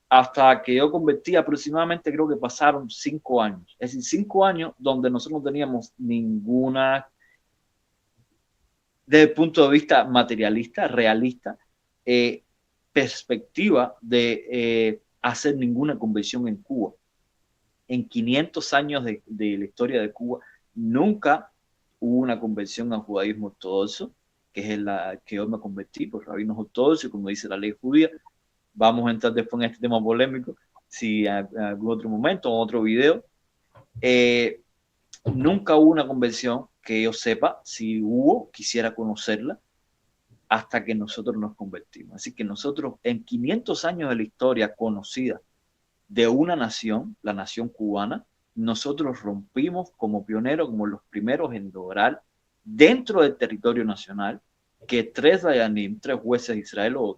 hasta que yo convertí, aproximadamente creo que pasaron 5 años. Es decir, 5 años donde nosotros no teníamos ninguna, desde el punto de vista materialista, realista, perspectiva de hacer ninguna conversión en Cuba. En 500 años de la historia de Cuba, nunca hubo una conversión al judaísmo ortodoxo, que es en la que yo me convertí por rabinos ortodoxos, como dice la ley judía. Vamos a entrar después en este tema polémico, si en algún otro momento, en otro video. Nunca hubo una conversión que yo sepa. Si hubo, quisiera conocerla, hasta que nosotros nos convertimos. Así que nosotros, en 500 años de la historia conocida de una nación, la nación cubana, nosotros rompimos como pioneros, como los primeros en lograr, dentro del territorio nacional, que 3 dayanim, 3 jueces de Israel, o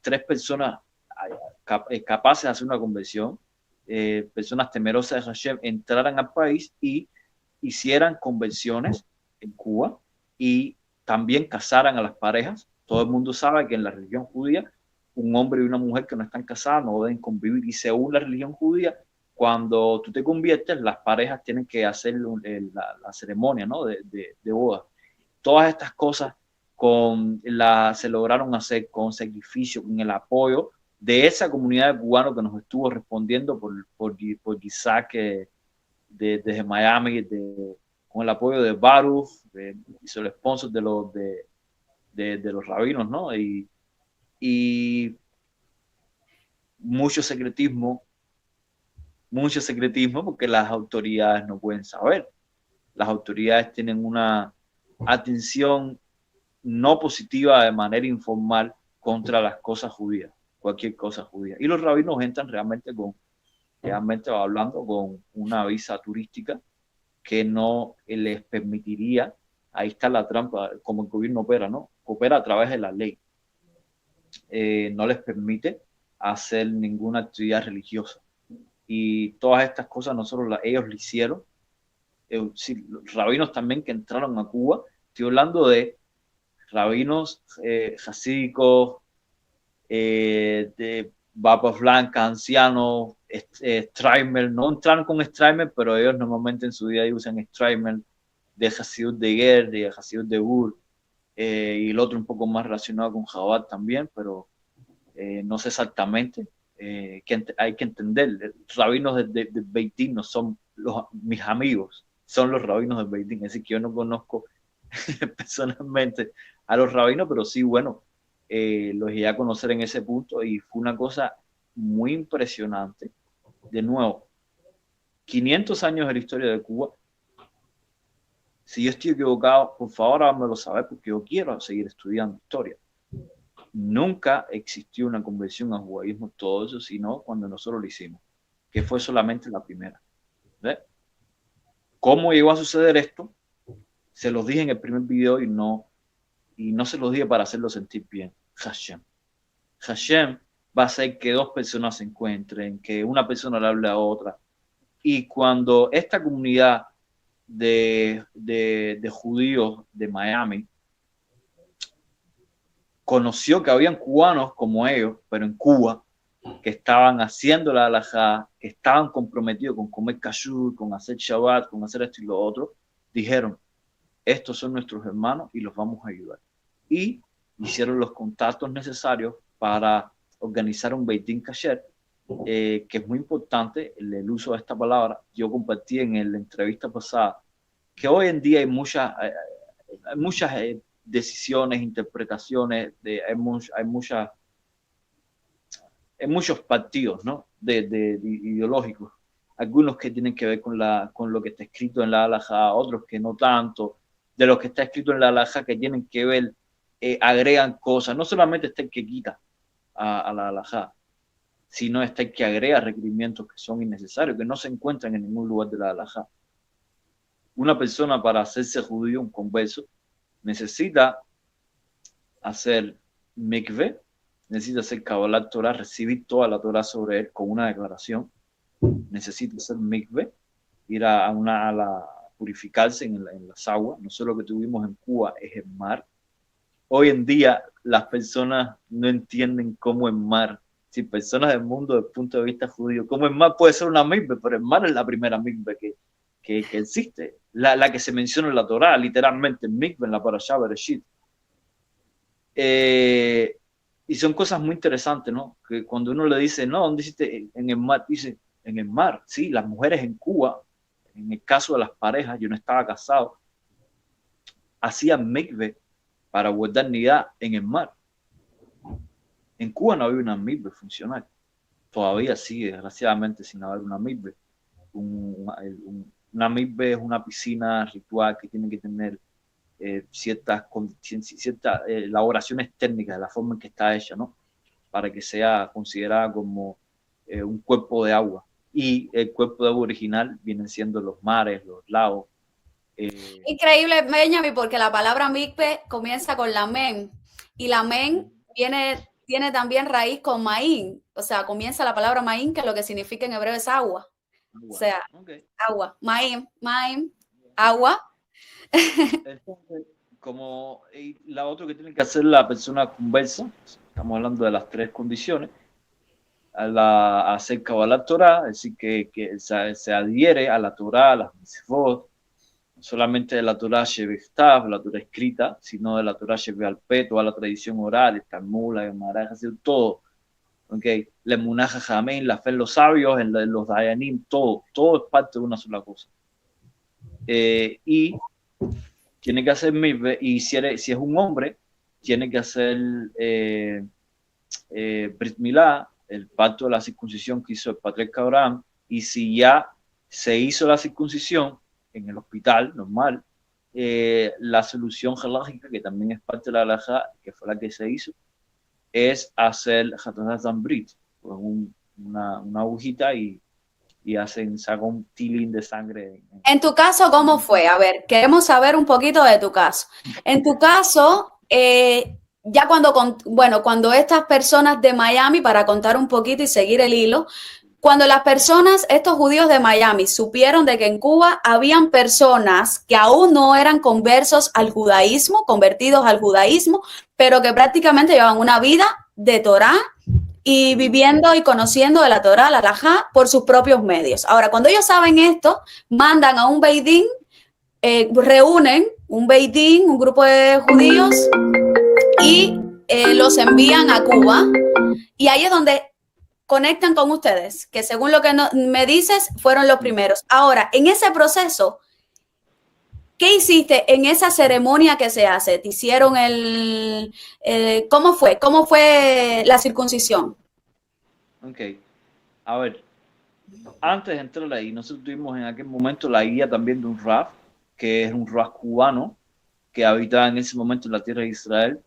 3 personas capaces de hacer una conversión, personas temerosas de Hashem, entraran al país y hicieran conversiones en Cuba, y también casaran a las parejas. Todo el mundo sabe que en la religión judía un hombre y una mujer que no están casados no deben convivir. Y según la religión judía, cuando tú te conviertes, las parejas tienen que hacer la ceremonia, ¿no? de boda. Todas estas cosas se lograron hacer con sacrificio, con el apoyo de esa comunidad de cubanos que nos estuvo respondiendo por Isaac desde Miami, con el apoyo de Baruch, y los sponsors de los rabinos, ¿no? Y mucho secretismo porque las autoridades no pueden saber. Las autoridades tienen una atención no positiva de manera informal contra las cosas judías, cualquier cosa judía. Y los rabinos entran realmente hablando con una visa turística que no les permitiría, ahí está la trampa, como el gobierno opera, ¿no? Opera a través de la ley. No les permite hacer ninguna actividad religiosa. Y todas estas cosas ellos lo hicieron. Sí, los rabinos también que entraron a Cuba, estoy hablando de rabinos jasídicos, de barbas blancas, ancianos, Strimer, no entraron con Strimer, pero ellos normalmente en su día usan Strimer, de Hasidut de Ger, de Hasidut de Ur, y el otro un poco más relacionado con Jabal también, pero no sé exactamente. Hay que entender, los rabinos de Beitín no son mis amigos, son los rabinos de Beitín, así que yo no conozco personalmente a los rabinos, pero sí, bueno, los llegué a conocer en ese punto y fue una cosa muy impresionante. De nuevo, 500 años de la historia de Cuba. Si yo estoy equivocado, por favor háganmelo saber porque yo quiero seguir estudiando historia. Nunca existió una conversión al judaísmo, todo eso, sino cuando nosotros lo hicimos, que fue solamente la primera. ¿Ves? ¿Cómo llegó a suceder esto? Se los dije en el primer video y no se los dije para hacerlo sentir bien. Hashem. Hashem va a hacer que dos personas se encuentren, que una persona le hable a otra. Y cuando esta comunidad de judíos de Miami conoció que habían cubanos como ellos, pero en Cuba, que estaban haciendo la halajá, que estaban comprometidos con comer kashrut, con hacer Shabbat, con hacer esto y lo otro, dijeron, estos son nuestros hermanos y los vamos a ayudar. Y hicieron los contactos necesarios para organizar un Beit Din Kasher, que es muy importante el uso de esta palabra. Yo compartí en la entrevista pasada que hoy en día hay muchas decisiones, interpretaciones, hay muchos partidos, ¿no? de ideológicos, algunos que tienen que ver con lo que está escrito en la halajá, otros que no tanto. De lo que está escrito en la halajá que tienen que ver, agregan cosas, no solamente está el que quita a la halajá, sino está el que agrega requerimientos que son innecesarios, que no se encuentran en ningún lugar de la halajá. Una persona para hacerse judío, un converso, necesita hacer mikveh, necesita hacer Kabbalat Torah, recibir toda la Torah sobre él con una declaración, necesita hacer mikveh, ir purificarse en las aguas. Nosotros lo que tuvimos en Cuba es el mar. Hoy en día las personas no entienden cómo el mar, si personas del mundo desde el punto de vista judío, cómo el mar puede ser una mikveh, pero el mar es la primera mikveh que existe, la que se menciona en la Torá, literalmente el mikveh en la Parashá Bereshit. Y son cosas muy interesantes, ¿no? Que cuando uno le dice, no, ¿dónde hiciste? En el mar, dice, en el mar, sí, las mujeres en Cuba, en el caso de las parejas, yo no estaba casado, hacían mikveh para guardar nidad en el mar. En Cuba no había una mikveh funcional. Todavía sigue, desgraciadamente, sin haber una mikveh. Una mikveh es una piscina ritual que tiene que tener ciertas elaboraciones técnicas de la forma en que está hecha, ¿no? Para que sea considerada como un cuerpo de agua. Y el cuerpo de agua original vienen siendo los mares, los lagos. Increíble, Benjamin, porque la palabra mikveh comienza con la men, y la men tiene también raíz con maín, o sea, comienza la palabra maín, que lo que significa en hebreo es agua. O sea, okay. Agua, maín, agua. Entonces, como la otra que tiene que hacer la persona conversa, estamos hablando de las 3 condiciones, a hacer Kabbalat Torah, es decir, que se adhiere a la Torah, a las mitzvot, no solamente de la Torah Shebechtav, la Torah escrita, sino de la Torah Shebe'al-Peh, toda la tradición oral, el Talmud, la Gemara, todo. Okay. La Emuná Jajamín, la fe en los sabios, en los Dayanim, todo es parte de una sola cosa. Y tiene que hacer mikveh, y si es un hombre, tiene que hacer Brit Milá, el pacto de la circuncisión que hizo el patriarca Abraham, y si ya se hizo la circuncisión en el hospital normal, la solución halálgica, que también es parte de la halajá, que fue la que se hizo, es hacer Hatanat Brit, pues una agujita y saca un tilín de sangre. En tu caso, ¿cómo fue? A ver, queremos saber un poquito de tu caso. En tu caso, ya cuando estas personas de Miami, para contar un poquito y seguir el hilo, cuando las personas, estos judíos de Miami, supieron de que en Cuba habían personas que aún no eran convertidos al judaísmo, pero que prácticamente llevaban una vida de Torah y viviendo y conociendo de la Torah, la halajá, por sus propios medios. Ahora, cuando ellos saben esto, mandan a un beidín, reúnen un beidín, un grupo de judíos, y los envían a Cuba. Y ahí es donde conectan con ustedes, que según lo que me dices, fueron los primeros. Ahora, en ese proceso, ¿qué hiciste en esa ceremonia que se hace? ¿Te hicieron ¿cómo fue? ¿Cómo fue la circuncisión? Ok, a ver, antes de entrar ahí, nosotros tuvimos en aquel momento la guía también de un Raf, que es un Raf cubano, que habitaba en ese momento en la tierra de Israel.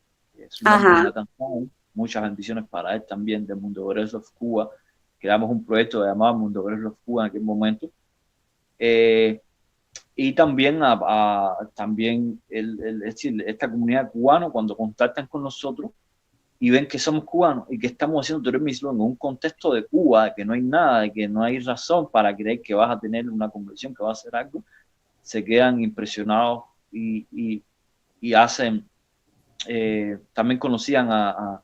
Su nombre es Nathan Hahn. Muchas bendiciones para él también, del Mundo Breslov Cuba. Creamos un proyecto llamado Mundo Breslov Cuba en aquel momento. Y también, esta comunidad cubana, cuando contactan con nosotros y ven que somos cubanos y que estamos haciendo Torah Mitzvot en un contexto de Cuba, de que no hay nada, de que no hay razón para creer que vas a tener una conversión, que va a hacer algo, se quedan impresionados y hacen, también conocían a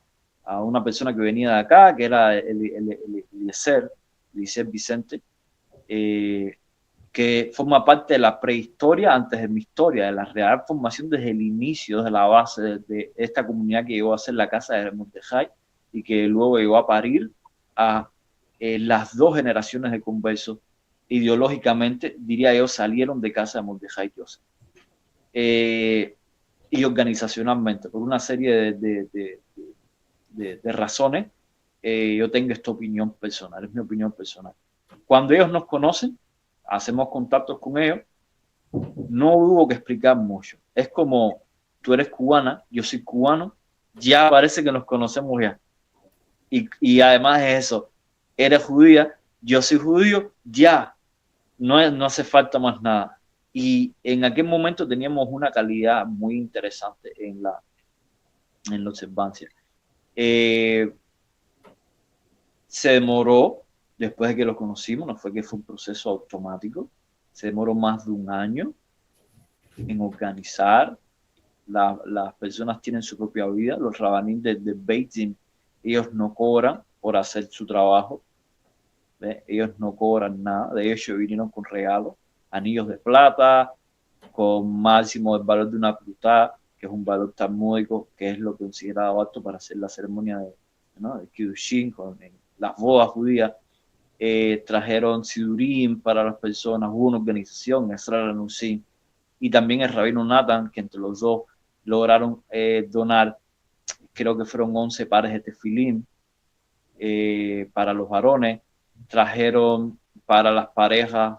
una persona que venía de acá, que era Eliezer Vicente, que forma parte de la prehistoria antes de mi historia, de la real formación desde el inicio, desde la base de esta comunidad que llegó a ser la casa de Mordejai y que luego llegó a parir a las 2 generaciones de conversos. Ideológicamente, diría yo, salieron de casa de Mordejai Yosef. Y organizacionalmente, por una serie de razones, yo tengo esta opinión personal, es mi opinión personal. Cuando ellos nos conocen, hacemos contactos con ellos, no hubo que explicar mucho. Es como, tú eres cubana, yo soy cubano, ya parece que nos conocemos ya. Y además es eso, eres judía, yo soy judío, ya, no hace falta más nada. Y en aquel momento teníamos una calidad muy interesante en la observancia. Se demoró, después de que lo conocimos, no fue que fue un proceso automático, se demoró más de un año en organizar. Las personas tienen su propia vida, los rabanín de Beit Din, ellos no cobran por hacer su trabajo, ¿ve? Ellos no cobran nada, de hecho vinieron con regalos, anillos de plata, con máximo del valor de una plutá, que es un valor talmúdico, que es lo considerado apto para hacer la ceremonia de Kiddushin, en las bodas judías. Trajeron sidurim para las personas, hubo una organización, Esrar Anusim, y también el rabino Nathan, que entre los dos lograron donar, creo que fueron 11 pares de tefilín para los varones. Trajeron para las parejas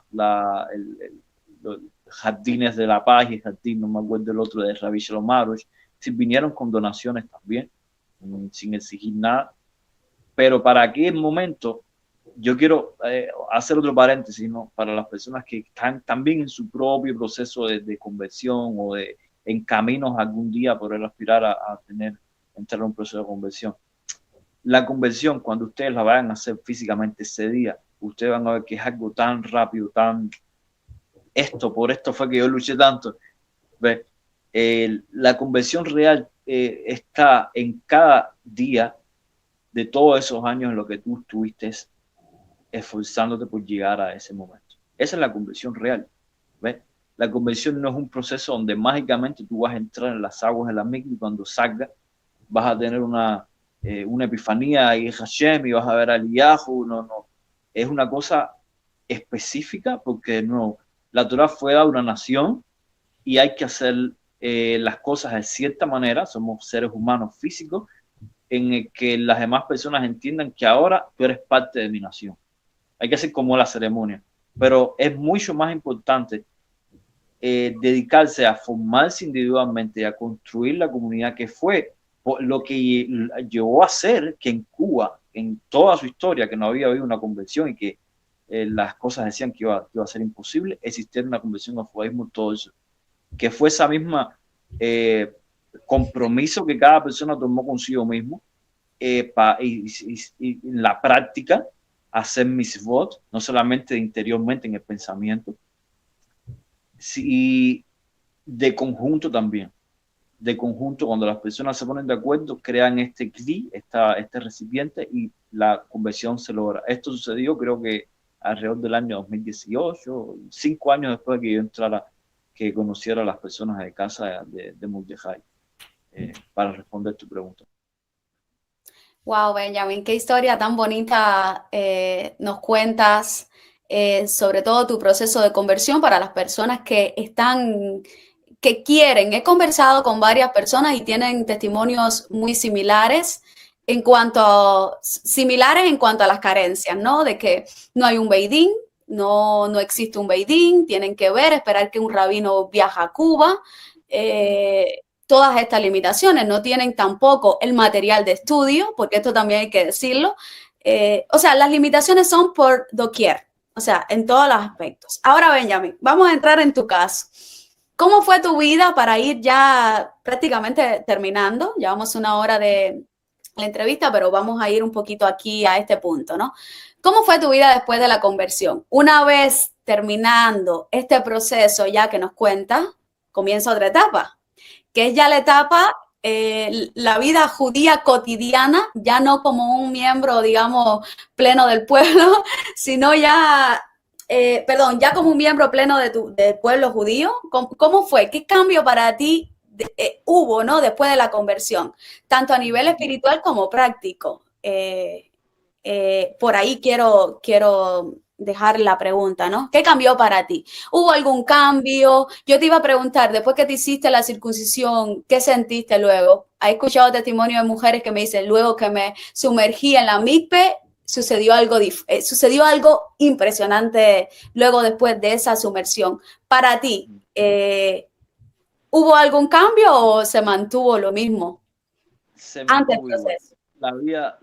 los jardines de la paz y el jardín, no me acuerdo el otro, de Rabbi Shalom Arush. Sí, vinieron con donaciones también, sin exigir nada. Pero para aquel momento, yo quiero hacer otro paréntesis, ¿no? Para las personas que están también en su propio proceso de conversión o en caminos algún día poder aspirar a entrar en un proceso de conversión. La conversión, cuando ustedes la vayan a hacer físicamente ese día, ustedes van a ver que es algo tan rápido, por esto fue que yo luché tanto. ¿Ves? La conversión real está en cada día de todos esos años en los que tú estuviste esforzándote por llegar a ese momento. Esa es la conversión real. ¿Ves? La conversión no es un proceso donde mágicamente tú vas a entrar en las aguas de la Mikvah y cuando salgas vas a tener una epifanía y Hashem y vas a ver al Yahu. No, no. Es una cosa específica porque no, la Torah fue a una nación y hay que hacer las cosas de cierta manera. Somos seres humanos físicos en el que las demás personas entiendan que ahora tú eres parte de mi nación. Hay que hacer como la ceremonia, pero es mucho más importante dedicarse a formarse individualmente y a construir la comunidad, que fue lo que llevó a ser que en Cuba, en toda su historia, que no había habido una conversión y que las cosas decían que iba a ser imposible existir una conversión al judaísmo, todo eso, que fue esa misma compromiso que cada persona tomó consigo mismo y en la práctica hacer mitzvot, no solamente interiormente en el pensamiento, y de conjunto también. De conjunto, cuando las personas se ponen de acuerdo, crean este cli, este recipiente y la conversión se logra. Esto sucedió creo que alrededor del año 2018, 5 años después de que yo entrara, que conociera a las personas de casa de Mordejai, para responder tu pregunta. Wow, Benjamin, qué historia tan bonita nos cuentas, sobre todo tu proceso de conversión para las personas que quieren. He conversado con varias personas y tienen testimonios muy similares en cuanto a las carencias, ¿no? De que no hay un beidín, no existe un beidín, tienen que esperar que un rabino viaje a Cuba. Todas estas limitaciones, no tienen tampoco el material de estudio, porque esto también hay que decirlo. O sea, las limitaciones son por doquier, o sea, en todos los aspectos. Ahora, Benjamin, vamos a entrar en tu caso. ¿Cómo fue tu vida para ir ya prácticamente terminando? Llevamos 1 hora de la entrevista, pero vamos a ir un poquito aquí a este punto, ¿no? ¿Cómo fue tu vida después de la conversión? Una vez terminando este proceso ya que nos cuenta, comienza otra etapa, que es ya la etapa, la vida judía cotidiana, ya no como un miembro, digamos, pleno del pueblo, sino ya, ya como un miembro pleno del pueblo judío. ¿Cómo fue? ¿Qué cambio para ti hubo, ¿no? Después de la conversión, tanto a nivel espiritual como práctico? Por ahí quiero dejar la pregunta, ¿no? ¿Qué cambió para ti? ¿Hubo algún cambio? Yo te iba a preguntar, después que te hiciste la circuncisión, ¿qué sentiste luego? He escuchado testimonios de mujeres que me dicen, luego que me sumergí en la mikve, sucedió algo impresionante luego después de esa sumersión. Para ti, ¿hubo algún cambio o se mantuvo lo mismo antes del proceso? La vida,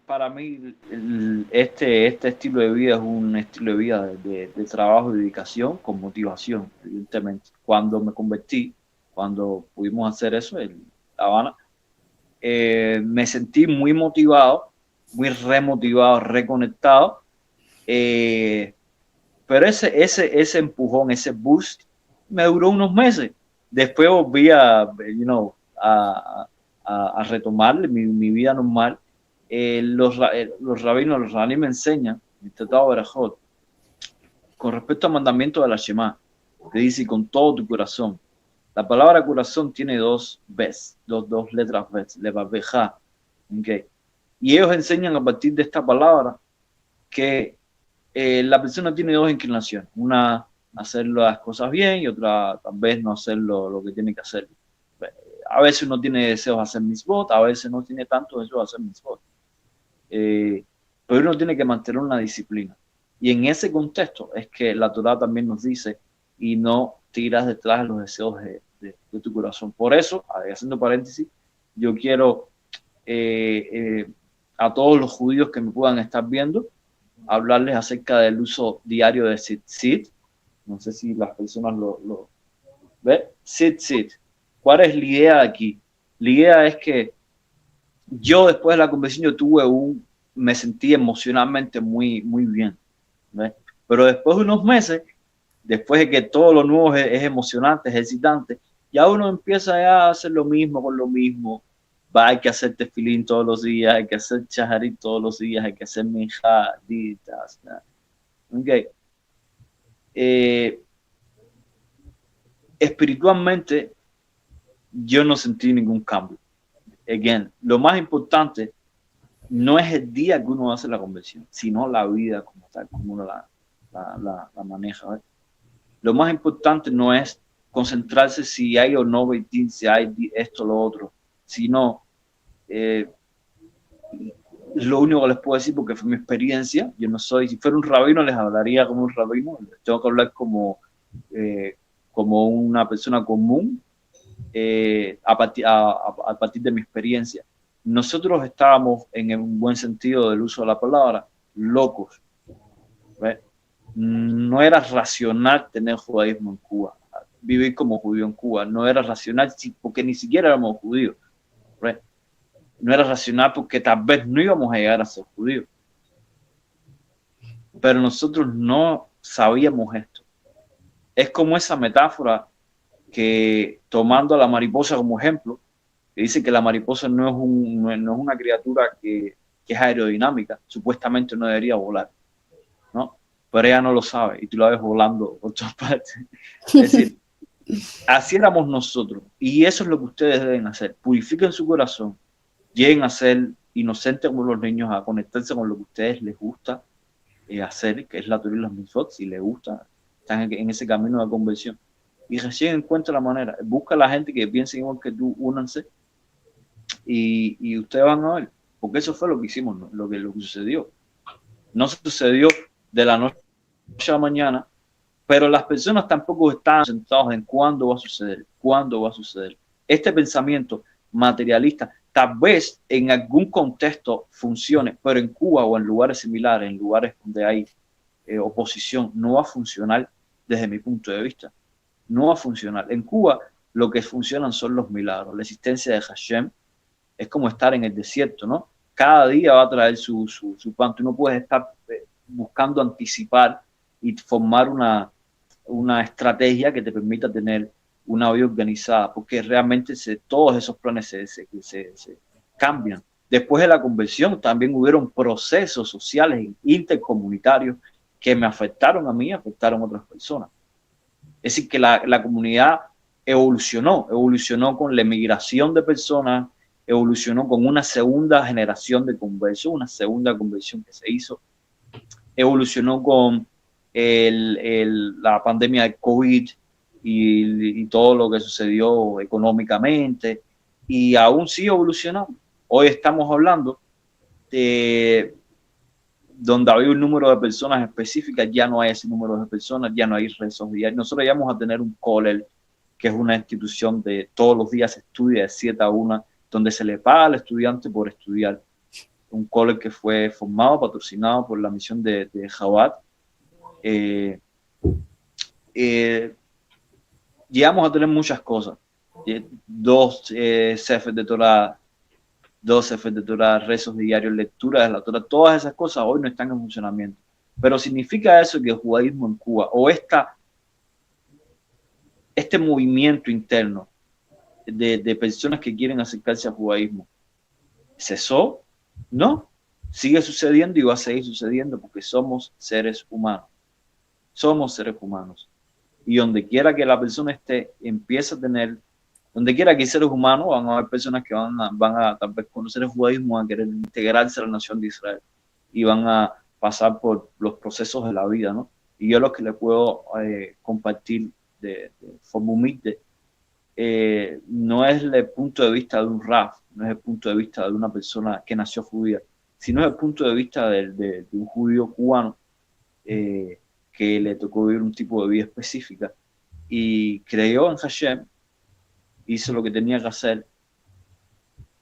para mí, este estilo de vida es un estilo de vida de trabajo y dedicación con motivación, evidentemente. Cuando me convertí, cuando pudimos hacer eso en La Habana, me sentí muy motivado, muy remotivado, reconectado, pero ese empujón, ese boost, me duró unos meses. Después volví a retomar mi vida normal. Los rabinos, los rabinos me enseñan, el Tratado de Berajot, con respecto al mandamiento de la Shema, que dice con todo tu corazón. La palabra corazón tiene dos letras ves, levaveja, okay. Y ellos enseñan a partir de esta palabra que la persona tiene 2 inclinaciones, una hacer las cosas bien y otra tal vez no hacer lo que tiene que hacer. A veces uno tiene deseos de hacer mitzvot, a veces no tiene tanto deseo de hacer mitzvot. Pero uno tiene que mantener una disciplina. Y en ese contexto es que la Torah también nos dice, y no tiras detrás de los deseos de tu corazón. Por eso, haciendo paréntesis, yo quiero a todos los judíos que me puedan estar viendo, hablarles acerca del uso diario de tzitzit. No sé si las personas lo ven. Tzitzit. ¿Cuál es la idea aquí? La idea es que yo después de la conversión me sentí emocionalmente muy, muy bien, ¿ves? Pero después de unos meses, después de que todo lo nuevo es emocionante, es excitante, ya uno empieza ya a hacer lo mismo con lo mismo. Va, hay que hacer tefilín todos los días, hay que hacer chaharit todos los días, hay que hacer minjá, ditas. Okay. Espiritualmente, yo no sentí ningún cambio. Again, lo más importante no es el día que uno hace la conversión, sino la vida como tal, como uno la maneja. ¿Ves? Lo más importante no es concentrarse si hay o no Beitín, si hay esto o lo otro, sino lo único que les puedo decir, porque fue mi experiencia. Yo no soy, si fuera un rabino les hablaría como un rabino, tengo que hablar como una persona común, a partir de mi experiencia. Nosotros estábamos, en un buen sentido del uso de la palabra, locos. ¿Ves? No era racional tener judaísmo en Cuba, vivir como judío en Cuba. No era racional porque ni siquiera éramos judíos. ¿Ves? No era racional porque tal vez no íbamos a llegar a ser judíos. Pero nosotros no sabíamos esto. Es como esa metáfora que, tomando a la mariposa como ejemplo, que dice que la mariposa no es una criatura que es aerodinámica, supuestamente no debería volar, ¿no? Pero ella no lo sabe y tú la ves volando por todas partes. Es decir, así éramos nosotros, y eso es lo que ustedes deben hacer. Purifiquen su corazón, lleguen a ser inocentes como los niños, a conectarse con lo que a ustedes les gusta hacer, que es la Torah y los mitzvot. Si les gusta, están en ese camino de conversión, y recién encuentra la manera. Busca a la gente que piense igual que tú, únanse, y ustedes van a ver, porque eso fue lo que hicimos, ¿no? lo que sucedió. No sucedió de la noche a la mañana, pero las personas tampoco están sentadas en cuándo va a suceder. Este pensamiento materialista tal vez en algún contexto funcione, pero en Cuba o en lugares similares, en lugares donde hay oposición, no va a funcionar desde mi punto de vista. No va a funcionar. En Cuba lo que funcionan son los milagros. La existencia de Hashem es como estar en el desierto, ¿no? Cada día va a traer su pan. Tú no puedes estar buscando anticipar y formar una estrategia que te permita tener una vida organizada, porque realmente todos esos planes se cambian. Después de la conversión también hubieron procesos sociales intercomunitarios que me afectaron a mí y afectaron a otras personas. Es decir, que la comunidad evolucionó con la emigración de personas, evolucionó con una segunda generación de conversión, una segunda conversión que se hizo, evolucionó con la pandemia de COVID y todo lo que sucedió económicamente, y aún sigue evolucionando. Hoy estamos hablando de donde había un número de personas específicas, ya no hay ese número de personas, ya no hay rezos diarios. Nosotros ya vamos a tener un collel, que es una institución de todos los días se estudia de 7 a 1, donde se le paga al estudiante por estudiar. Un collel que fue formado, patrocinado por la misión de Chabad. Llegamos a tener muchas cosas. 2 Sefer de Torah, 2 Sefer de Torah, rezos diarios, lecturas de la Torah, todas esas cosas hoy no están en funcionamiento. Pero significa eso que el judaísmo en Cuba, o este movimiento interno de personas que quieren acercarse al judaísmo, ¿cesó? No, sigue sucediendo y va a seguir sucediendo, porque somos seres humanos. Somos seres humanos. Y donde quiera que la persona esté, empieza a tener, donde quiera que hay seres humanos, van a haber personas que van a tal vez conocer el judaísmo, van a querer integrarse a la nación de Israel y van a pasar por los procesos de la vida, ¿no? Y yo lo que le puedo compartir de forma humilde, no es el punto de vista de un raf, no es el punto de vista de una persona que nació judía, sino es el punto de vista de un judío cubano que le tocó vivir un tipo de vida específica y creyó en Hashem, hizo lo que tenía que hacer.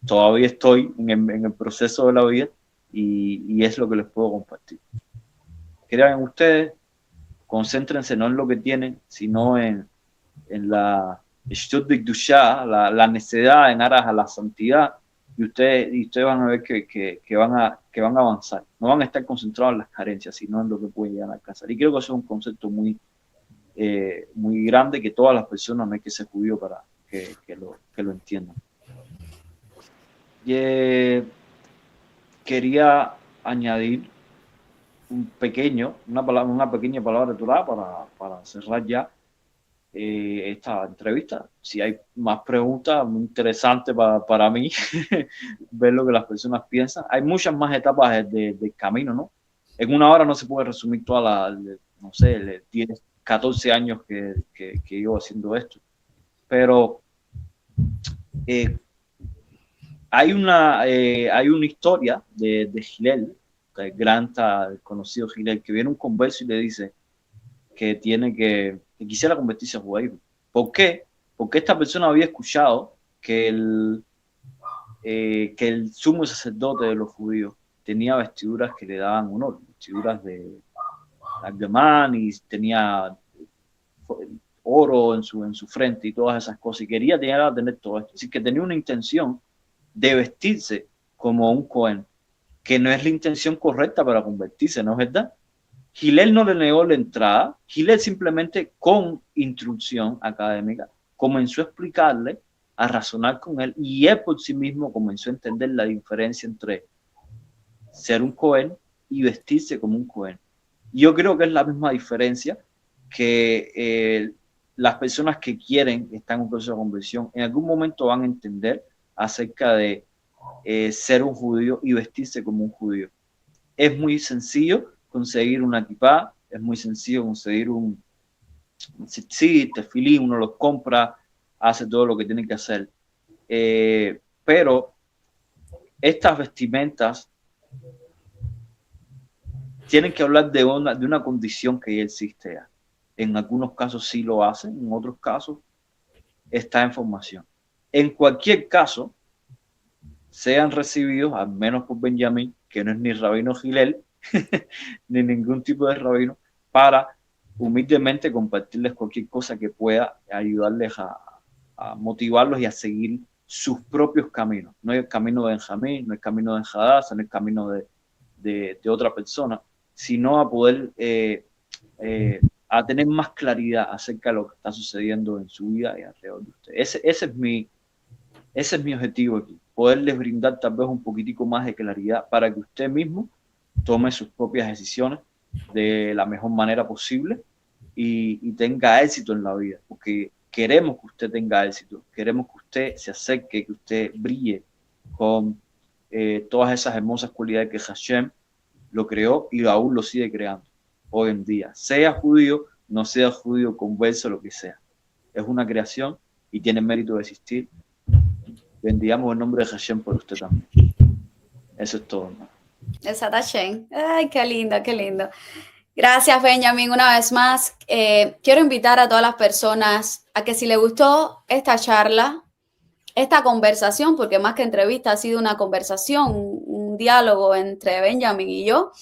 Todavía estoy en el proceso de la vida y es lo que les puedo compartir. Crean en ustedes, concéntrense no en lo que tienen, sino en la la necedad en aras a la santidad, y ustedes van a ver que van a avanzar. No van a estar concentrados en las carencias, sino en lo que pueden llegar a alcanzar. Y creo que eso es un concepto muy grande, que todas las personas no hay que ser judío para que lo entiendan. Y, quería añadir una pequeña palabra de Torah para cerrar ya esta entrevista. Si hay más preguntas, muy interesante para mí ver lo que las personas piensan. Hay muchas más etapas del camino, ¿no? En una hora no se puede resumir toda no sé, 10, 14 años que llevo haciendo esto. Pero hay una historia de Hillel, el gran conocido Hillel, que viene un converso y le dice que que quisiera convertirse a judaísmo. ¿Por qué? Porque esta persona había escuchado que el sumo sacerdote de los judíos tenía vestiduras que le daban honor, vestiduras de argamán, y tenía oro en su frente y todas esas cosas, y quería tener todo esto. Así que tenía una intención de vestirse como un Cohen, que no es la intención correcta para convertirse, ¿no es verdad? Hillel no le negó la entrada. Hillel simplemente, con instrucción académica, comenzó a explicarle, a razonar con él, y él por sí mismo comenzó a entender la diferencia entre ser un Cohen y vestirse como un Cohen. Yo creo que es la misma diferencia que las personas que están en un proceso de conversión, en algún momento van a entender acerca de ser un judío y vestirse como un judío. Es muy sencillo conseguir una kipá, es muy sencillo conseguir un tefilín, uno los compra, hace todo lo que tiene que hacer. Pero estas vestimentas tienen que hablar de una condición que ya existe ya. En algunos casos sí lo hacen, en otros casos está en formación. En cualquier caso, sean recibidos, al menos por Benjamín, que no es ni rabino Hillel, ni ningún tipo de rabino, para humildemente compartirles cualquier cosa que pueda ayudarles a motivarlos y a seguir sus propios caminos. No es el camino de Benjamín, no es el camino de Hadassah, no es el camino de otra persona, sino a poder a tener más claridad acerca de lo que está sucediendo en su vida y alrededor de usted. Ese es mi objetivo aquí, poderles brindar tal vez un poquitico más de claridad para que usted mismo tome sus propias decisiones de la mejor manera posible y tenga éxito en la vida, porque queremos que usted tenga éxito, queremos que usted se acerque, que usted brille con todas esas hermosas cualidades que Hashem lo creó y aún lo sigue creando hoy en día. Sea judío, no sea judío, converso, lo que sea. Es una creación y tiene mérito de existir. Bendigamos el nombre de Hashem por usted también. Eso es todo, ¿no? Exacto, Hashem. Ay, qué lindo, qué lindo. Gracias, Benjamín, una vez más. Quiero invitar a todas las personas a que si les gustó esta charla, esta conversación, porque más que entrevista ha sido una conversación, un diálogo entre Benjamín y yo.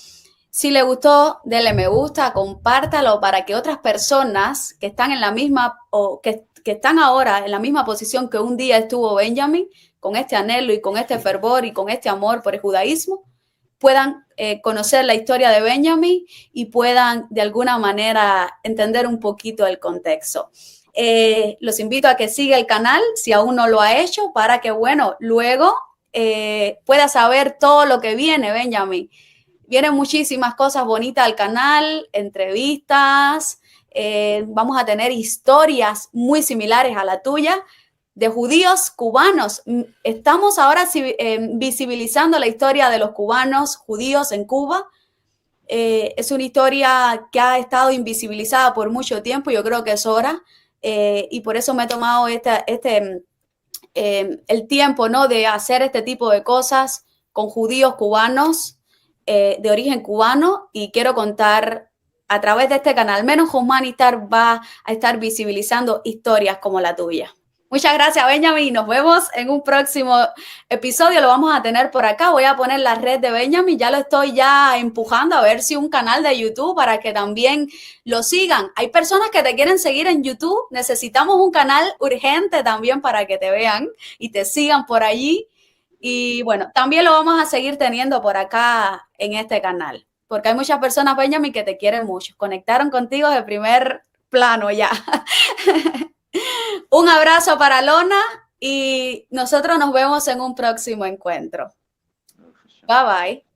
Si le gustó, denle me gusta, compártalo para que otras personas que están en la misma o que están ahora en la misma posición que un día estuvo Benjamín, con este anhelo y con este fervor y con este amor por el judaísmo, puedan conocer la historia de Benjamín y puedan de alguna manera entender un poquito el contexto. Los invito a que siga el canal si aún no lo ha hecho para que, bueno, luego pueda saber todo lo que viene, Benjamín. Vienen muchísimas cosas bonitas al canal, entrevistas, vamos a tener historias muy similares a la tuya de judíos cubanos. Estamos ahora visibilizando la historia de los cubanos judíos en Cuba. Es una historia que ha estado invisibilizada por mucho tiempo, yo creo que es hora, y por eso me he tomado el tiempo, ¿no?, de hacer este tipo de cosas con judíos cubanos de origen cubano, y quiero contar a través de este canal, menos Humanitar va a estar visibilizando historias como la tuya. Muchas gracias, Benjamín. Nos vemos en un próximo episodio. Lo vamos a tener por acá. Voy a poner la red de Benjamín. Ya lo estoy empujando a ver si un canal de YouTube para que también lo sigan. Hay personas que te quieren seguir en YouTube. Necesitamos un canal urgente también para que te vean y te sigan por allí. Y bueno, también lo vamos a seguir teniendo por acá en este canal, porque hay muchas personas, Benjamín, que te quieren mucho. Conectaron contigo de primer plano ya. Un abrazo para Lona y nosotros nos vemos en un próximo encuentro. Bye bye.